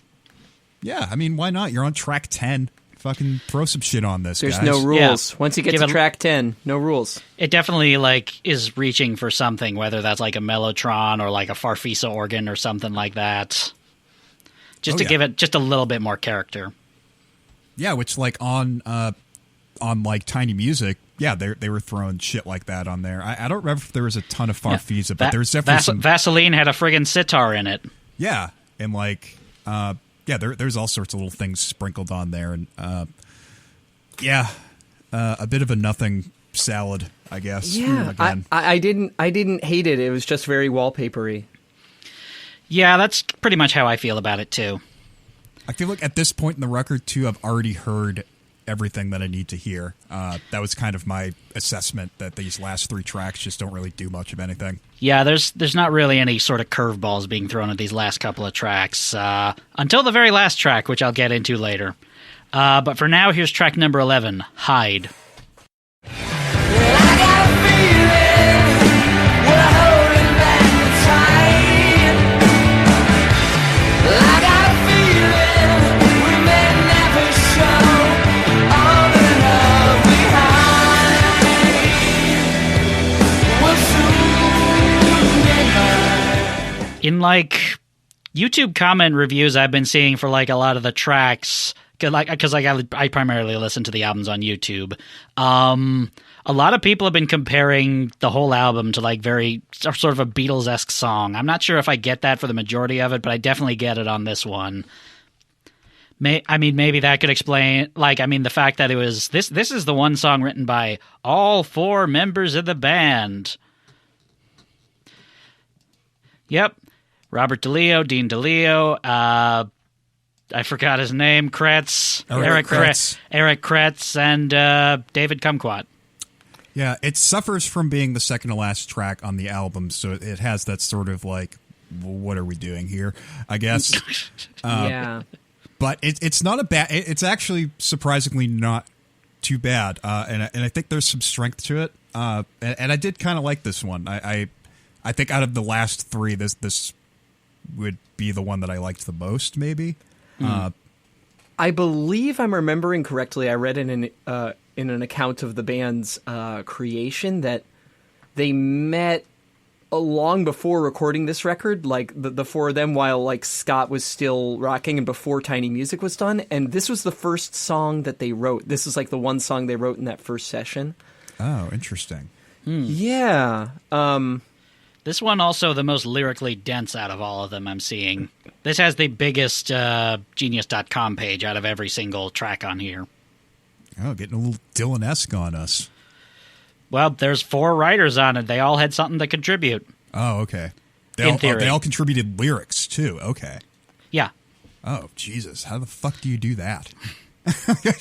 Yeah, I mean, why not? You're on track 10. Fucking throw some shit on this, There's guys. no rules. Yeah. Once you get to track 10, no rules. It definitely like is reaching for something, whether that's like a Mellotron or like a Farfisa organ or something like that. Just to give it just a little bit more character. Yeah, which like on like Tiny Music, they were throwing shit like that on there. I don't remember if there was a ton of Farfisa, but there's definitely some... Vaseline had a friggin' sitar in it. Yeah, and like... there's all sorts of little things sprinkled on there, and a bit of a nothing salad, I guess. Yeah, again. I didn't hate it. It was just very wallpapery. Yeah, that's pretty much how I feel about it too. I feel like at this point in the record too, I've already heard everything that I need to hear. That was kind of my assessment, that these last 3 tracks just don't really do much of anything. Yeah, there's not really any sort of curveballs being thrown at these last couple of tracks, until the very last track, which I'll get into later. But for now, here's track number 11, Hide. In like YouTube comment reviews I've been seeing for like a lot of the tracks, because I primarily listen to the albums on YouTube. A lot of people have been comparing the whole album to like very sort of a Beatles-esque song. I'm not sure if I get that for the majority of it, but I definitely get it on this one. Maybe that could explain, the fact that it was this is the one song written by all 4 members of the band. Yep. Robert DeLeo, Dean DeLeo, I forgot his name. Kretz. Eric Kretz. Eric Kretz and David Kumquat. Yeah, it suffers from being the second to last track on the album, so it has that sort of like, what are we doing here, I guess. Yeah. But it's not a bad... It's actually surprisingly not too bad, and I think there's some strength to it. And I did kind of like this one. I think out of the last three, this would be the one that I liked the most, maybe. I believe I'm remembering correctly. I read in an account of the band's creation that they met long before recording this record, like the four of them, while like Scott was still rocking and before Tiny Music was done. And this was the first song that they wrote. This is like the one song they wrote in that first session. Oh, interesting. Yeah. This one also the most lyrically dense out of all of them I'm seeing. This has the biggest Genius.com page out of every single track on here. Oh, getting a little Dylan-esque on us. Well, there's 4 writers on it. They all had something to contribute. Oh, okay. They all contributed lyrics, too. Okay. Yeah. Oh, Jesus. How the fuck do you do that?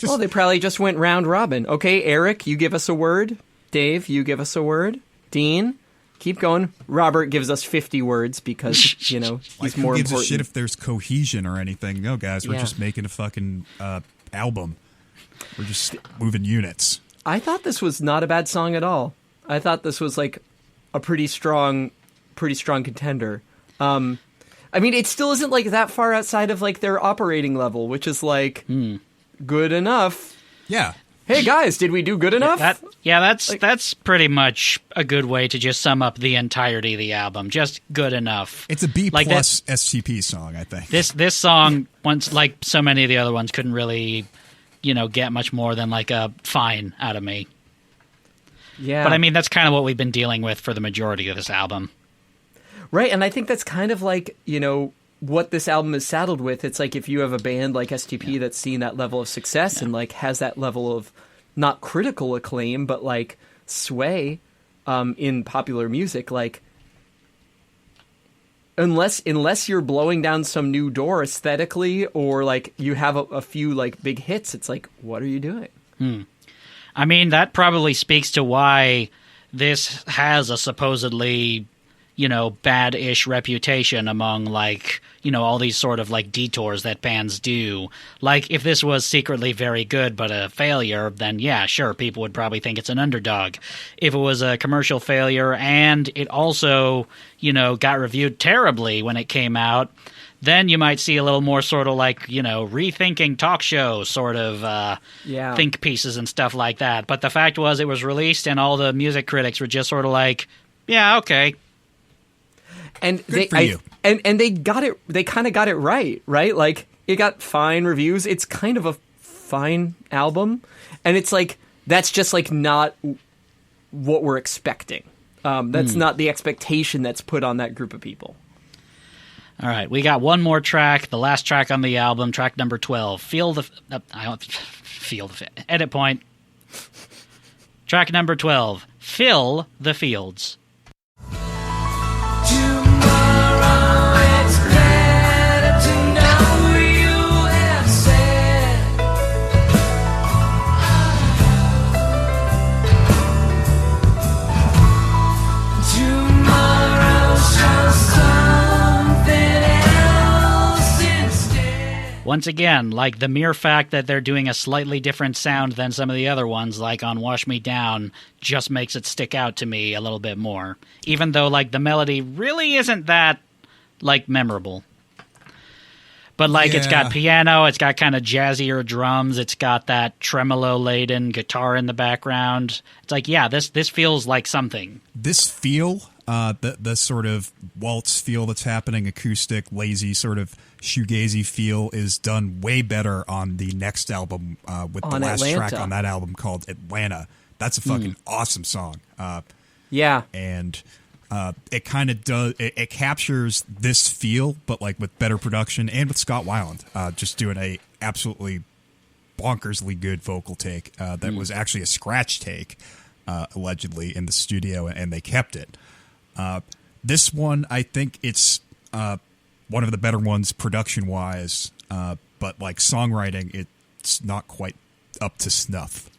Well, they probably just went round robin. Okay, Eric, you give us a word. Dave, you give us a word. Dean, keep going. Robert gives us 50 words because, you know, he's like, more who gives important. a shit if there's cohesion or anything? No, guys, we're just making a fucking album. We're just moving units. I thought this was not a bad song at all. I thought this was like a pretty strong contender. I mean, it still isn't like that far outside of like their operating level, which is like good enough. Yeah. Hey guys, did we do good enough? That's pretty much a good way to just sum up the entirety of the album. Just good enough. It's a B plus SCP song, I think. This song, once like so many of the other ones, couldn't really, get much more than like a fine out of me. Yeah. But I mean, that's kind of what we've been dealing with for the majority of this album. Right, and I think that's kind of like, what this album is saddled with. It's like if you have a band like STP that's seen that level of success and like has that level of not critical acclaim, but like sway in popular music, like unless you're blowing down some new door aesthetically or like you have a few like big hits, it's like, what are you doing? I mean, that probably speaks to why this has a supposedly, bad-ish reputation among like, all these sort of like detours that bands do. Like if this was secretly very good but a failure, then yeah, sure, people would probably think it's an underdog. If it was a commercial failure and it also, got reviewed terribly when it came out, then you might see a little more sort of like, rethinking talk show sort of think pieces and stuff like that. But the fact was it was released and all the music critics were just sort of like, yeah, okay. And and they got it. They kind of got it right? Like it got fine reviews. It's kind of a fine album, and it's like that's just like not what we're expecting. That's not the expectation that's put on that group of people. All right, we got one more track, the last track on the album, track number 12. Edit point. Track number 12. Fill the Fields. Tomorrow it's better to know you have said. Tomorrow shall something else instead. Once again, like the mere fact that they're doing a slightly different sound than some of the other ones, like on Wash Me Down, just makes it stick out to me a little bit more. Even though, like, the melody really isn't that, like, memorable. But, like, It's got piano, it's got kind of jazzier drums, it's got that tremolo-laden guitar in the background. It's like, yeah, this feels like something. This feel, the sort of waltz feel that's happening, acoustic, lazy, sort of shoegazy feel, is done way better on the next album with the last track on that album called Atlanta. That's a fucking awesome song. Yeah. And it kind of does, it captures this feel, but like with better production and with Scott Weiland just doing a absolutely bonkersly good vocal take that was actually a scratch take, allegedly, in the studio, and they kept it. This one, I think it's one of the better ones production-wise. but like songwriting, it's not quite up to snuff.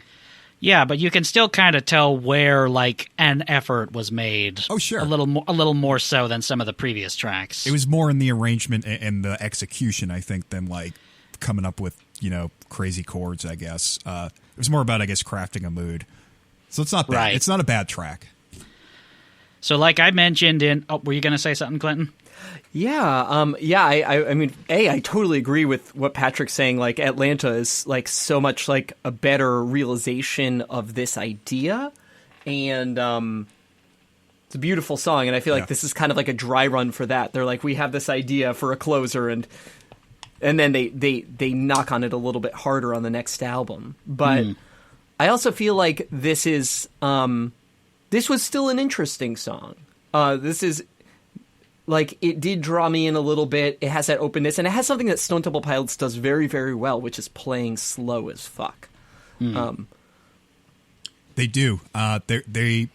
Yeah, but you can still kind of tell where like an effort was made. Oh, sure. A little more so than some of the previous tracks. It was more in the arrangement and the execution, I think, than like coming up with, crazy chords, I guess. It was more about, I guess, crafting a mood. So it's not bad. Right. It's not a bad track. So like I mentioned were you going to say something, Clinton? Yeah, I mean, I totally agree with what Patrick's saying. Like, Atlanta is like so much like a better realization of this idea, and it's a beautiful song. And I feel like this is kind of like a dry run for that. They're like, we have this idea for a closer, and then they knock on it a little bit harder on the next album. But I also feel like this was still an interesting song. This is. Like, it did draw me in a little bit. It has that openness, and it has something that Stone Temple Pilots does very, very well, which is playing slow as fuck. They do. They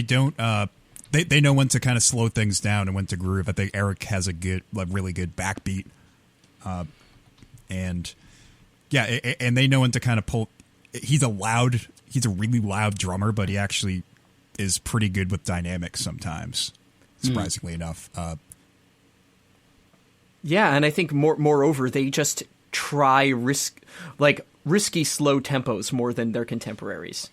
don't. They know when to kind of slow things down and when to groove. I think Eric has a really good backbeat, and they know when to kind of pull. He's a really loud drummer, but he actually is pretty good with dynamics sometimes. Surprisingly enough. And I think moreover, they just try risky slow tempos more than their contemporaries.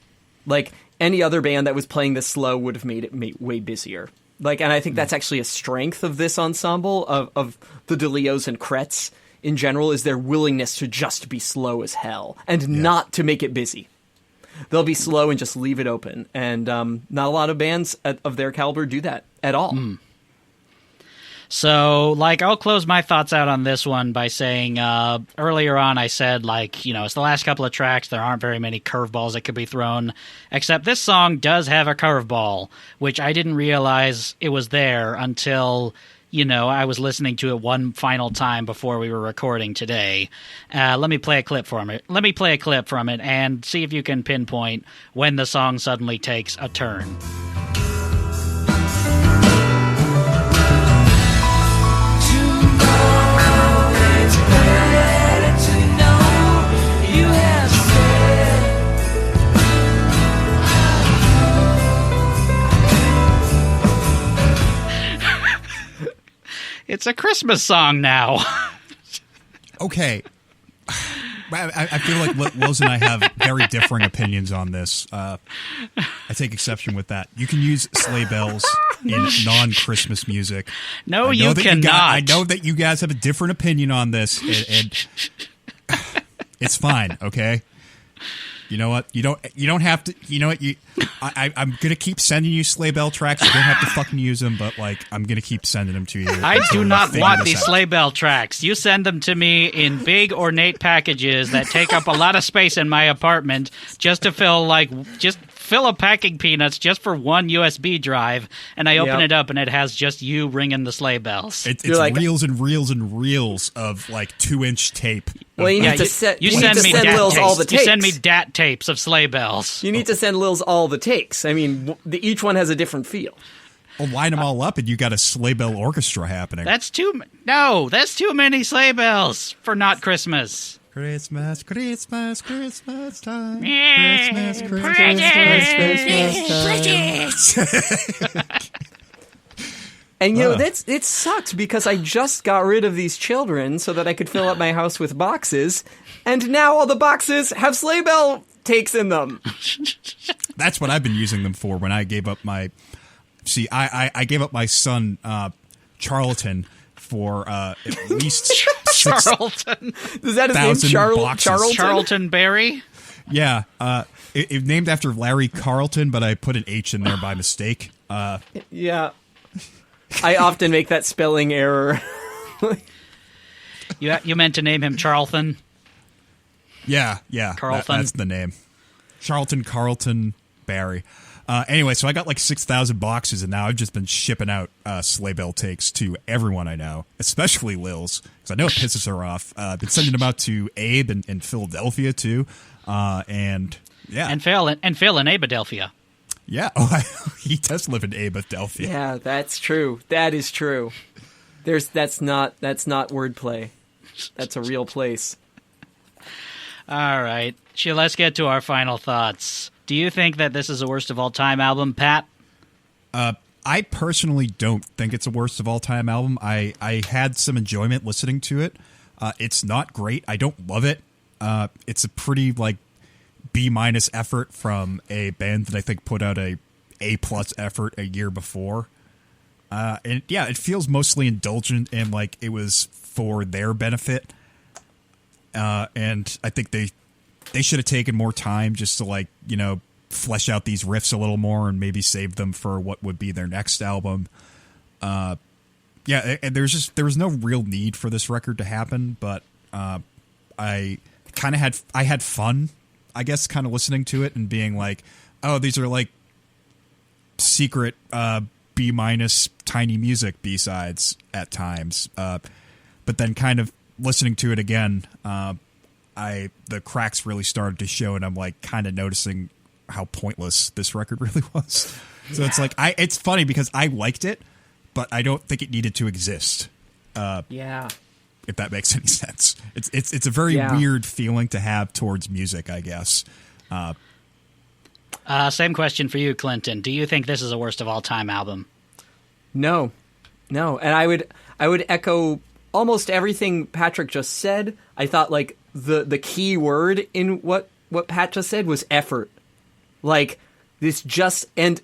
Like, any other band that was playing this slow would have made it way busier. Like, and I think that's actually a strength of this ensemble, of the DeLeos and Kretz in general, is their willingness to just be slow as hell and not to make it busy. They'll be slow and just leave it open. And not a lot of bands of their caliber do that at all. So, like, I'll close my thoughts out on this one by saying earlier on I said, like, it's the last couple of tracks. There aren't very many curveballs that could be thrown, except this song does have a curveball, which I didn't realize it was there until... I was listening to it one final time before we were recording today. Let me play a clip from it. And see if you can pinpoint when the song suddenly takes a turn. It's a Christmas song now. Okay. I feel like Lilz and I have very differing opinions on this. I take exception with that. You can use sleigh bells in non-Christmas music. No, you cannot. I know that you guys have a different opinion on this, and it's fine, okay? You know what? You don't have to. You know what? I'm gonna keep sending you sleigh bell tracks. You don't have to fucking use them, but like I'm gonna keep sending them to you. I do not want these sleigh bell tracks. You send them to me in big ornate packages that take up a lot of space in my apartment just to fill a packing peanuts just for one USB drive, and I open it up and it has just you ringing the sleigh bells. It's like, reels and reels and reels of like 2-inch tape. Well, you need to send Lilz all the takes. You send me DAT tapes of sleigh bells. You need to send Lilz all the takes. I mean, each one has a different feel. Well, line them all up, and you got a sleigh bell orchestra happening. That's too many sleigh bells for not Christmas. Christmas, Christmas, Christmas time. Yeah. Christmas time. And it sucked because I just got rid of these children so that I could fill up my house with boxes, and now all the boxes have sleigh bell takes in them. That's what I've been using them for when I gave up my... See, I gave up my son, Charlton, for at least... Charlton. Is that his name? Charlton? Charlton Berry? Yeah. It named after Larry Carlton, but I put an H in there by mistake. Yeah. I often make that spelling error. You meant to name him Charlton? Yeah. Carlton. That's the name. Charlton Carlton Barry. Anyway, so I got like 6,000 boxes, and now I've just been shipping out sleigh bell takes to everyone I know, especially Lilz, because I know it pisses her off. Been sending them out to Abe in Philadelphia too, and yeah, and Phil in Abedelphia. Yeah, he does live in Abedelphia. Yeah, that's true. That is true. That's not wordplay. That's a real place. All right. Let's get to our final thoughts. Do you think that this is a worst of all time album, Pat? I personally don't think it's a worst of all time album. I had some enjoyment listening to it. It's not great. I don't love it. It's a pretty like B- effort from a band that I think put out a A+ effort a year before. And yeah, it feels mostly indulgent and like it was for their benefit. And I think they should have taken more time just to like, you know, flesh out these riffs a little more and maybe save them for what would be their next album. Yeah, and there was no real need for this record to happen, but I had fun, I guess, kind of listening to it and being like, oh, these are like secret B- tiny music B-sides at times. But then kind of listening to it again, the cracks really started to show, and I'm like kind of noticing how pointless this record really was. So it's like it's funny because I liked it, but I don't think it needed to exist. If that makes any sense. It's a very weird feeling to have towards music, I guess. Same question for you, Clinton. Do you think this is a worst of all time album? No, and I would echo almost everything Patrick just said. I thought like the key word in what Pat just said was effort. Like this just and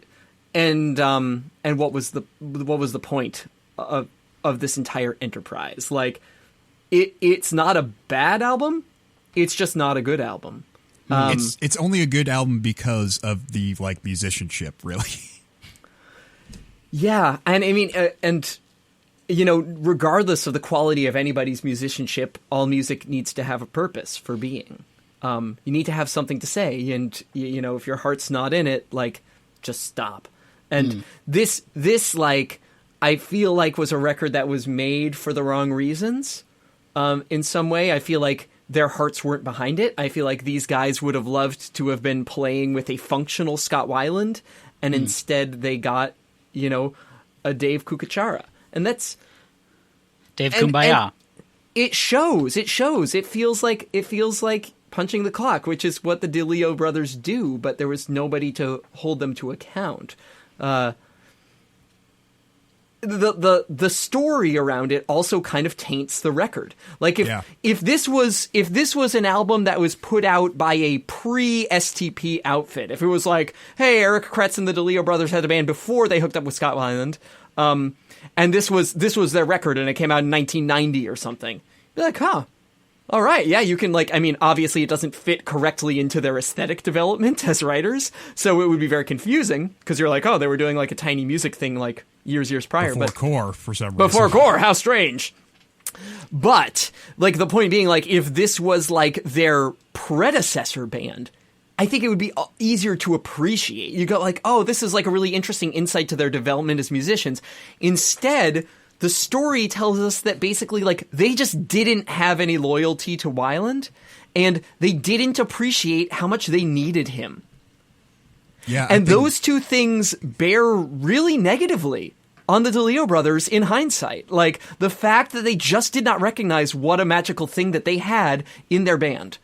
what was the point of this entire enterprise? Like it's not a bad album. It's just not a good album. It's only a good album because of the like musicianship, really. Yeah, and I mean, and you know, regardless of the quality of anybody's musicianship, all music needs to have a purpose for being. You need to have something to say, and you know, if your heart's not in it, like, just stop. And this, like, I feel like was a record that was made for the wrong reasons. In some way, I feel like their hearts weren't behind it. I feel like these guys would have loved to have been playing with a functional Scott Weiland, and instead they got, you know, a Dave Coutts. And that's Dave Kumbaya. And it shows. It feels like punching the clock, which is what the DeLeo brothers do, but there was nobody to hold them to account. The story around it also kind of taints the record. Like if this was an album that was put out by a pre-STP outfit, if it was like, hey, Eric Kretz and the DeLeo brothers had a band before they hooked up with Scott Weiland, and this was their record and it came out in 1990 or something, you're like, huh. All right, yeah, you can, like, I mean, obviously it doesn't fit correctly into their aesthetic development as writers, so it would be very confusing, because you're like, oh, they were doing, like, a tiny music thing, like, years prior. Before Core, for some reason. Before Core, how strange. But, like, the point being, like, if this was, like, their predecessor band, I think it would be easier to appreciate. You go, like, oh, this is, like, a really interesting insight to their development as musicians. Instead, the story tells us that basically, like, they just didn't have any loyalty to Weiland, and they didn't appreciate how much they needed him. Yeah, and those two things bear really negatively on the DeLeo brothers in hindsight. Like, the fact that they just did not recognize what a magical thing that they had in their band.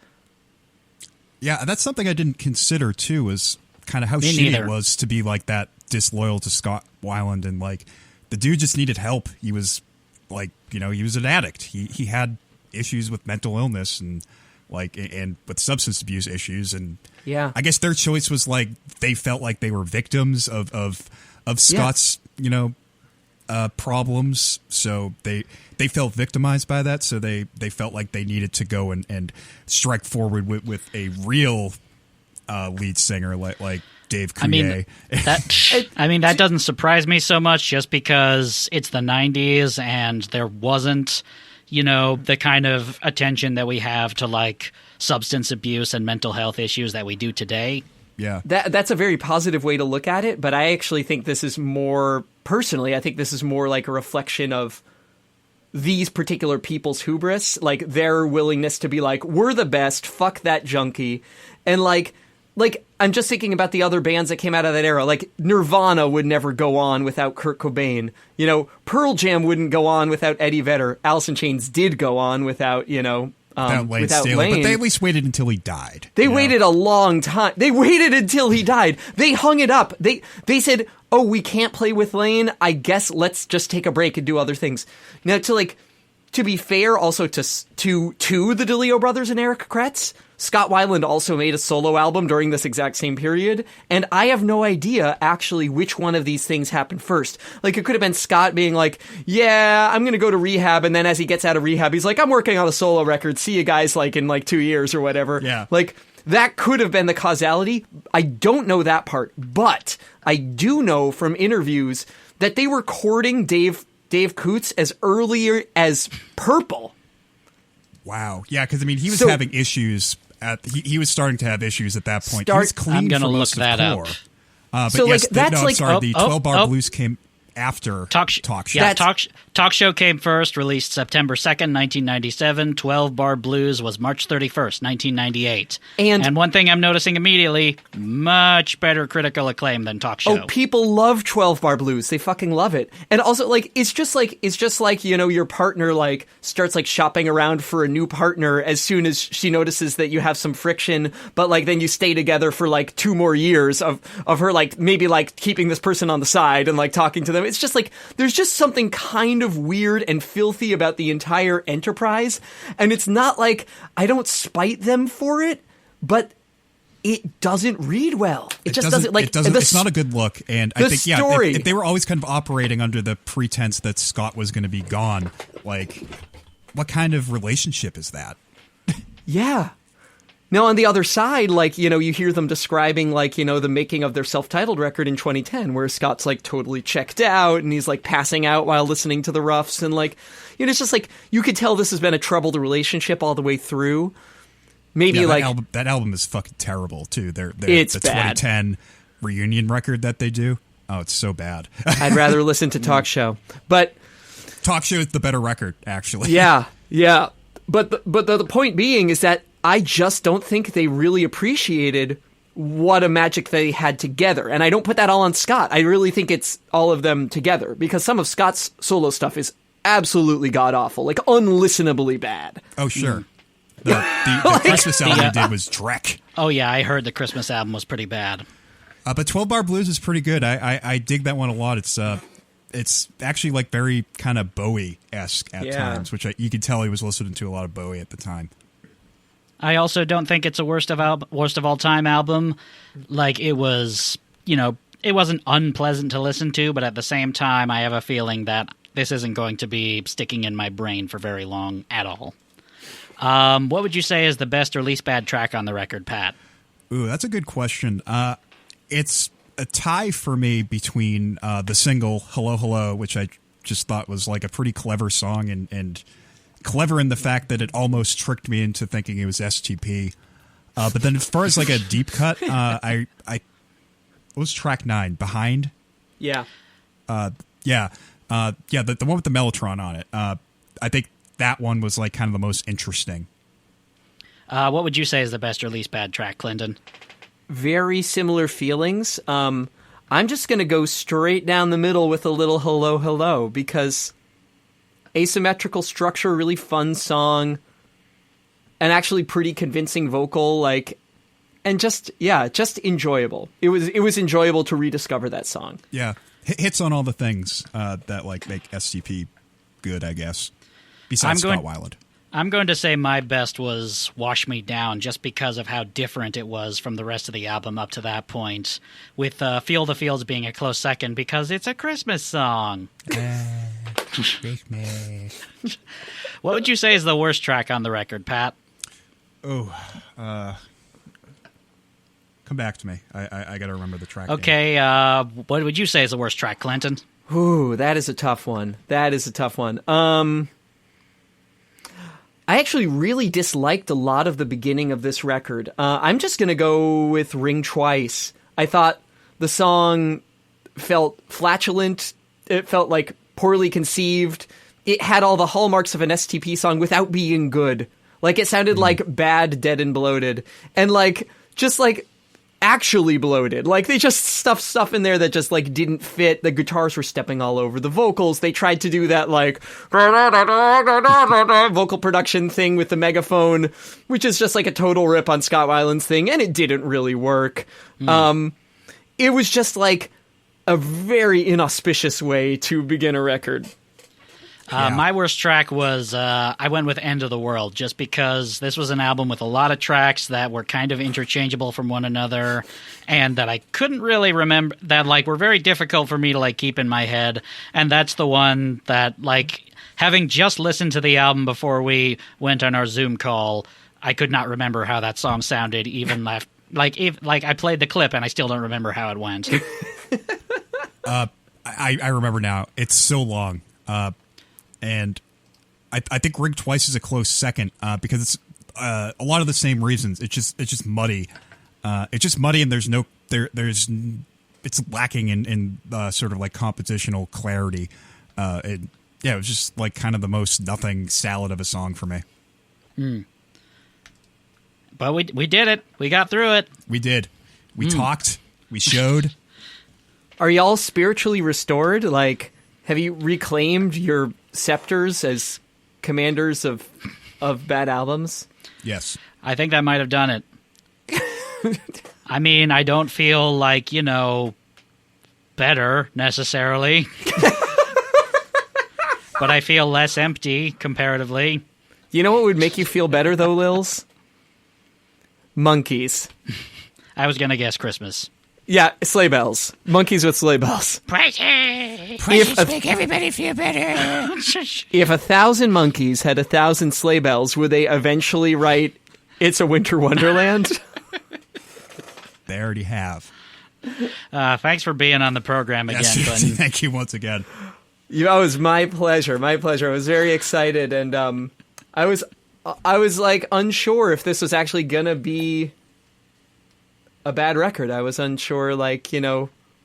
Yeah, that's something I didn't consider, too, is kind of how shitty it was to be, like, that disloyal to Scott Weiland, and, like, the dude just needed help. He was like, you know, he was an addict. He had issues with mental illness and like, and with substance abuse issues. And I guess their choice was like, they felt like they were victims of Scott's, you know, problems. So they felt victimized by that. So they felt like they needed to go and strike forward with a real lead singer like Dave Coutts. I mean, that doesn't surprise me so much, just because it's the 90s and there wasn't, you know, the kind of attention that we have to like substance abuse and mental health issues that we do today. Yeah. That's a very positive way to look at it, but I actually think this is more, personally, I think this is more like a reflection of these particular people's hubris, like their willingness to be like, we're the best, fuck that junkie. And like, like, I'm just thinking about the other bands that came out of that era. Like, Nirvana would never go on without Kurt Cobain. You know, Pearl Jam wouldn't go on without Eddie Vedder. Alice in Chains did go on without, you know, without Lane. But they at least waited until he died. They waited a long time. They waited until he died. They hung it up. They said, oh, we can't play with Lane. I guess let's just take a break and do other things. Now, to be fair, also to the DeLeo brothers and Eric Kretz, Scott Weiland also made a solo album during this exact same period, and I have no idea actually which one of these things happened first. Like, it could have been Scott being like, yeah, I'm going to go to rehab, and then as he gets out of rehab, he's like, I'm working on a solo record, see you guys like in like 2 years or whatever. Yeah. Like, that could have been the causality. I don't know that part, but I do know from interviews that they were courting Dave Coutts as earlier as Purple. Wow. Yeah, because, I mean, he was having issues. He was starting to have issues at that point. He was clean I'm going to for look most that of Core. up. But so, yes, like, that's like... the 12-Bar Blues came after Talk Show. Yeah, Talk Show came first, released September 2nd, 1997. 12-Bar Blues was March 31st, 1998. And one thing I'm noticing immediately, much better critical acclaim than Talk Show. Oh, people love 12-Bar Blues. They fucking love it. And also, like, it's just like, you know, your partner, like, starts, like, shopping around for a new partner as soon as she notices that you have some friction, but, like, then you stay together for, like, 2 more years of her, like, maybe, like, keeping this person on the side and, like, talking to them. It's just like, there's just something kind of weird and filthy about the entire enterprise. And it's not like I don't spite them for it, but it doesn't read well. It just doesn't like, it's not a good look. And I think, if they were always kind of operating under the pretense that Scott was going to be gone, like, what kind of relationship is that? Yeah. Now, on the other side, like, you know, you hear them describing, like, you know, the making of their self-titled record in 2010, where Scott's, like, totally checked out, and he's, like, passing out while listening to the Ruffs, and, like, you know, it's just, like, you could tell this has been a troubled relationship all the way through. Maybe, that album is fucking terrible, too. It's the bad. 2010 reunion record that they do. Oh, it's so bad. I'd rather listen to Talk Show. But... Talk Show is the better record, actually. Yeah. But the point being is that I just don't think they really appreciated what a magic they had together. And I don't put that all on Scott. I really think it's all of them together, because some of Scott's solo stuff is absolutely god-awful, like unlistenably bad. Oh, sure. The Christmas album he did was dreck. Oh, yeah, I heard the Christmas album was pretty bad. But 12-Bar Blues is pretty good. I dig that one a lot. It's actually like very kind of Bowie-esque at times, which you could tell he was listening to a lot of Bowie at the time. I also don't think it's a worst of all time album. Like, it was, you know, it wasn't unpleasant to listen to, but at the same time, I have a feeling that this isn't going to be sticking in my brain for very long at all. What would you say is the best or least bad track on the record, Pat? Ooh, that's a good question. It's a tie for me between the single Hello Hello, which I just thought was like a pretty clever song and clever in the fact that it almost tricked me into thinking it was STP. But then as far as like a deep cut, I what was track 9? Behind? Yeah. The one with the Mellotron on it. I think that one was like kind of the most interesting. What would you say is the best or least bad track, Clinton? Very similar feelings. I'm just going to go straight down the middle with a little Hello Hello, because asymmetrical structure, really fun song, and actually pretty convincing vocal, like, and just enjoyable. It was enjoyable to rediscover that song. Yeah, hits on all the things that like make SCP good, I guess. Besides Scott Weiland. I'm going to say my best was Wash Me Down, just because of how different it was from the rest of the album up to that point, with Feel the Fields being a close second, because it's a Christmas song. Christmas. What would you say is the worst track on the record, Pat? Oh, come back to me. I got to remember the track. Okay, what would you say is the worst track, Clinton? Ooh, that is a tough one. I actually really disliked a lot of the beginning of this record. I'm just going to go with Ring Twice. I thought the song felt flatulent. It felt like poorly conceived. It had all the hallmarks of an STP song without being good. Like, it sounded like bad, Dead and Bloated. And, like, just, like, actually bloated. Like, they just stuffed stuff in there that just, like, didn't fit. The guitars were stepping all over the vocals. They tried to do that, like, vocal production thing with the megaphone, which is just, like, a total rip on Scott Weiland's thing, and it didn't really work. It was just, like, a very inauspicious way to begin a record. My worst track was I went with End of the World, just because this was an album with a lot of tracks that were kind of interchangeable from one another, and that I couldn't really remember, that like were very difficult for me to like keep in my head. And that's the one that, like, having just listened to the album before we went on our Zoom call, I could not remember how that song sounded, even left. Like I played the clip and I still don't remember how it went. I remember now. It's so long. And I think Ring Twice is a close second because it's a lot of the same reasons. It's just muddy. It's just muddy, and it's lacking in sort of like compositional clarity. It was just like kind of the most nothing salad of a song for me. But we did it. We got through it. We did. We talked. We showed. Are y'all spiritually restored? Like, have you reclaimed your scepters as commanders of bad albums? Yes. I think that might have done it. I mean, I don't feel like, better necessarily. But I feel less empty comparatively. You know what would make you feel better, though, Lilz? Monkeys. I was going to guess Christmas. Yeah, sleigh bells. Monkeys with sleigh bells. Prices make everybody feel better. If 1,000 monkeys had 1,000 sleigh bells, would they eventually write It's a Winter Wonderland? They already have. Thanks for being on the program again, Clinton. Thank you once again. It was my pleasure. My pleasure. I was very excited, and I was like unsure if this was actually gonna be a bad record. I was unsure, like,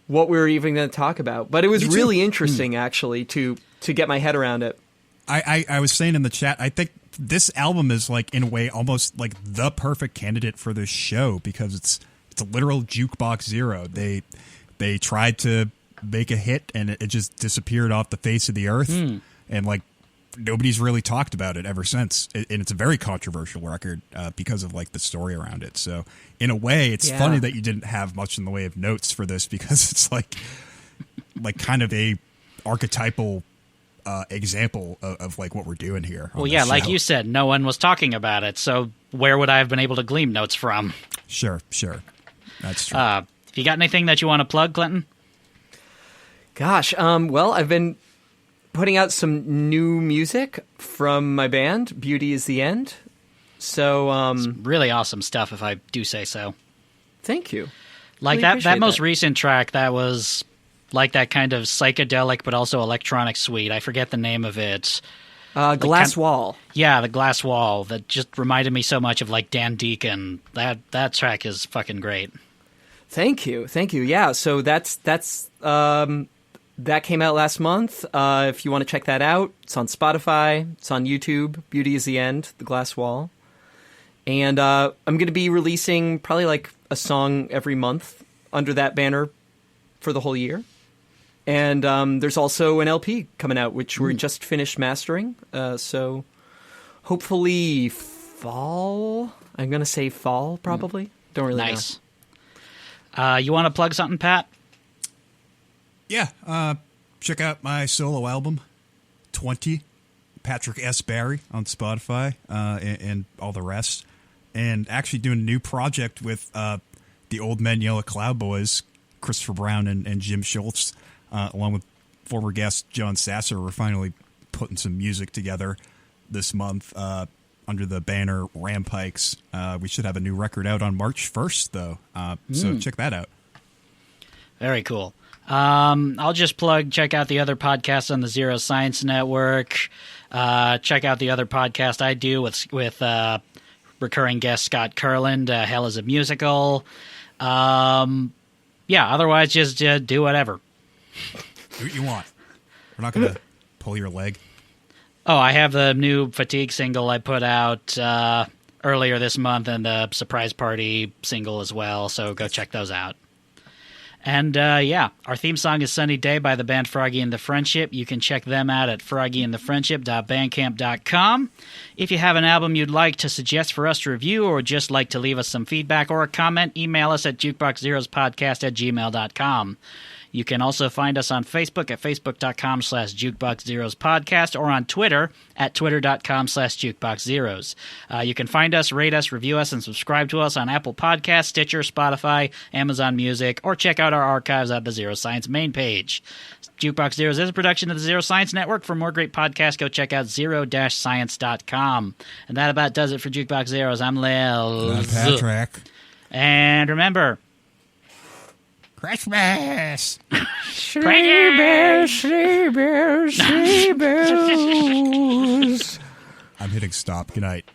what we were even going to talk about. But it was really interesting, actually, to get my head around it. I was saying in the chat, I think this album is, like, in a way, almost like the perfect candidate for this show, because it's a literal Jukebox Zero. They tried to make a hit, and it just disappeared off the face of the earth. And, like, nobody's really talked about it ever since. And it's a very controversial record because of, like, the story around it. So, in a way, it's funny that you didn't have much in the way of notes for this, because it's, like kind of a archetypal example of like, what we're doing here. Well, yeah, like you said, no one was talking about it. So, where would I have been able to glean notes from? Sure. That's true. Have you got anything that you want to plug, Clinton? Gosh, well, I've been putting out some new music from my band, Beauty is the End. So, some really awesome stuff, if I do say so. Thank you. Like really that most recent track, that was like that kind of psychedelic but also electronic suite. I forget the name of it. Glass Wall. Yeah, the Glass Wall. That just reminded me so much of like Dan Deacon. That track is fucking great. Thank you. Yeah, so that's that came out last month. If you want to check that out, it's on Spotify. It's on YouTube. Beauty is the End, The Glass Wall. And I'm going to be releasing probably like a song every month under that banner for the whole year. And there's also an LP coming out, which we're just finished mastering. So hopefully fall. I'm going to say fall, probably. Don't really know. You want to plug something, Pat? Yeah, check out my solo album, 20, Patrick S. Barry on Spotify, and all the rest. And actually doing a new project with the Old Men Yell at Cloud Boys, Christopher Brown and Jim Schultz, along with former guest John Sasser. We're finally putting some music together this month under the banner Rampikes. We should have a new record out on March 1st, though, so check that out. Very cool. I'll just check out the other podcasts on the Zero Science Network. Check out the other podcast I do with recurring guest Scott Weiland, Hell is a Musical. Otherwise just do whatever. Do what you want. We're not going to pull your leg. Oh, I have the new Fatigue single I put out earlier this month, and the Surprise Party single as well, so go check those out. And, our theme song is Sunny Day by the band Froggy and the Friendship. You can check them out at froggyandthefriendship.bandcamp.com. If you have an album you'd like to suggest for us to review or just like to leave us some feedback or a comment, email us at jukeboxzerospodcast@gmail.com. You can also find us on Facebook at facebook.com/jukeboxzerospodcast or on Twitter at twitter.com/jukeboxzeros. You can find us, rate us, review us, and subscribe to us on Apple Podcasts, Stitcher, Spotify, Amazon Music, or check out our archives at the Zero Science main page. Jukebox Zeros is a production of the Zero Science Network. For more great podcasts, go check out zero-science.com. And that about does it for Jukebox Zeros. I'm Lilz. I'm Patrick. And remember... Christmas! Sleigh bells, sleigh bells, sleigh bells. I'm hitting stop. Good night.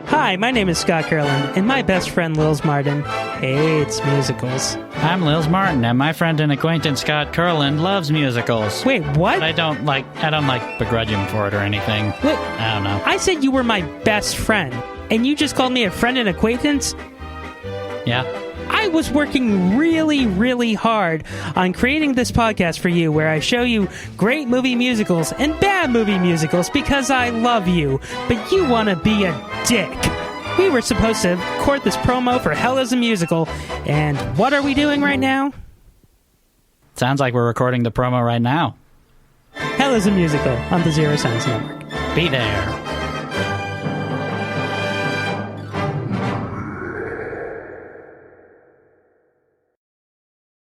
Hi, my name is Scott Weiland, and my best friend Lilz Martin hates musicals. I'm Lilz Martin, and my friend and acquaintance Scott Weiland loves musicals. Wait, what? But I don't begrudge him for it or anything. Wait, I don't know. I said you were my best friend, and you just called me a friend and acquaintance? Yeah. I was working really, really hard on creating this podcast for you where I show you great movie musicals and bad movie musicals because I love you, but you want to be a dick. We were supposed to record this promo for Hell is a Musical, and what are we doing right now? Sounds like we're recording the promo right now. Hell is a Musical on the Zero Science Network. Be there.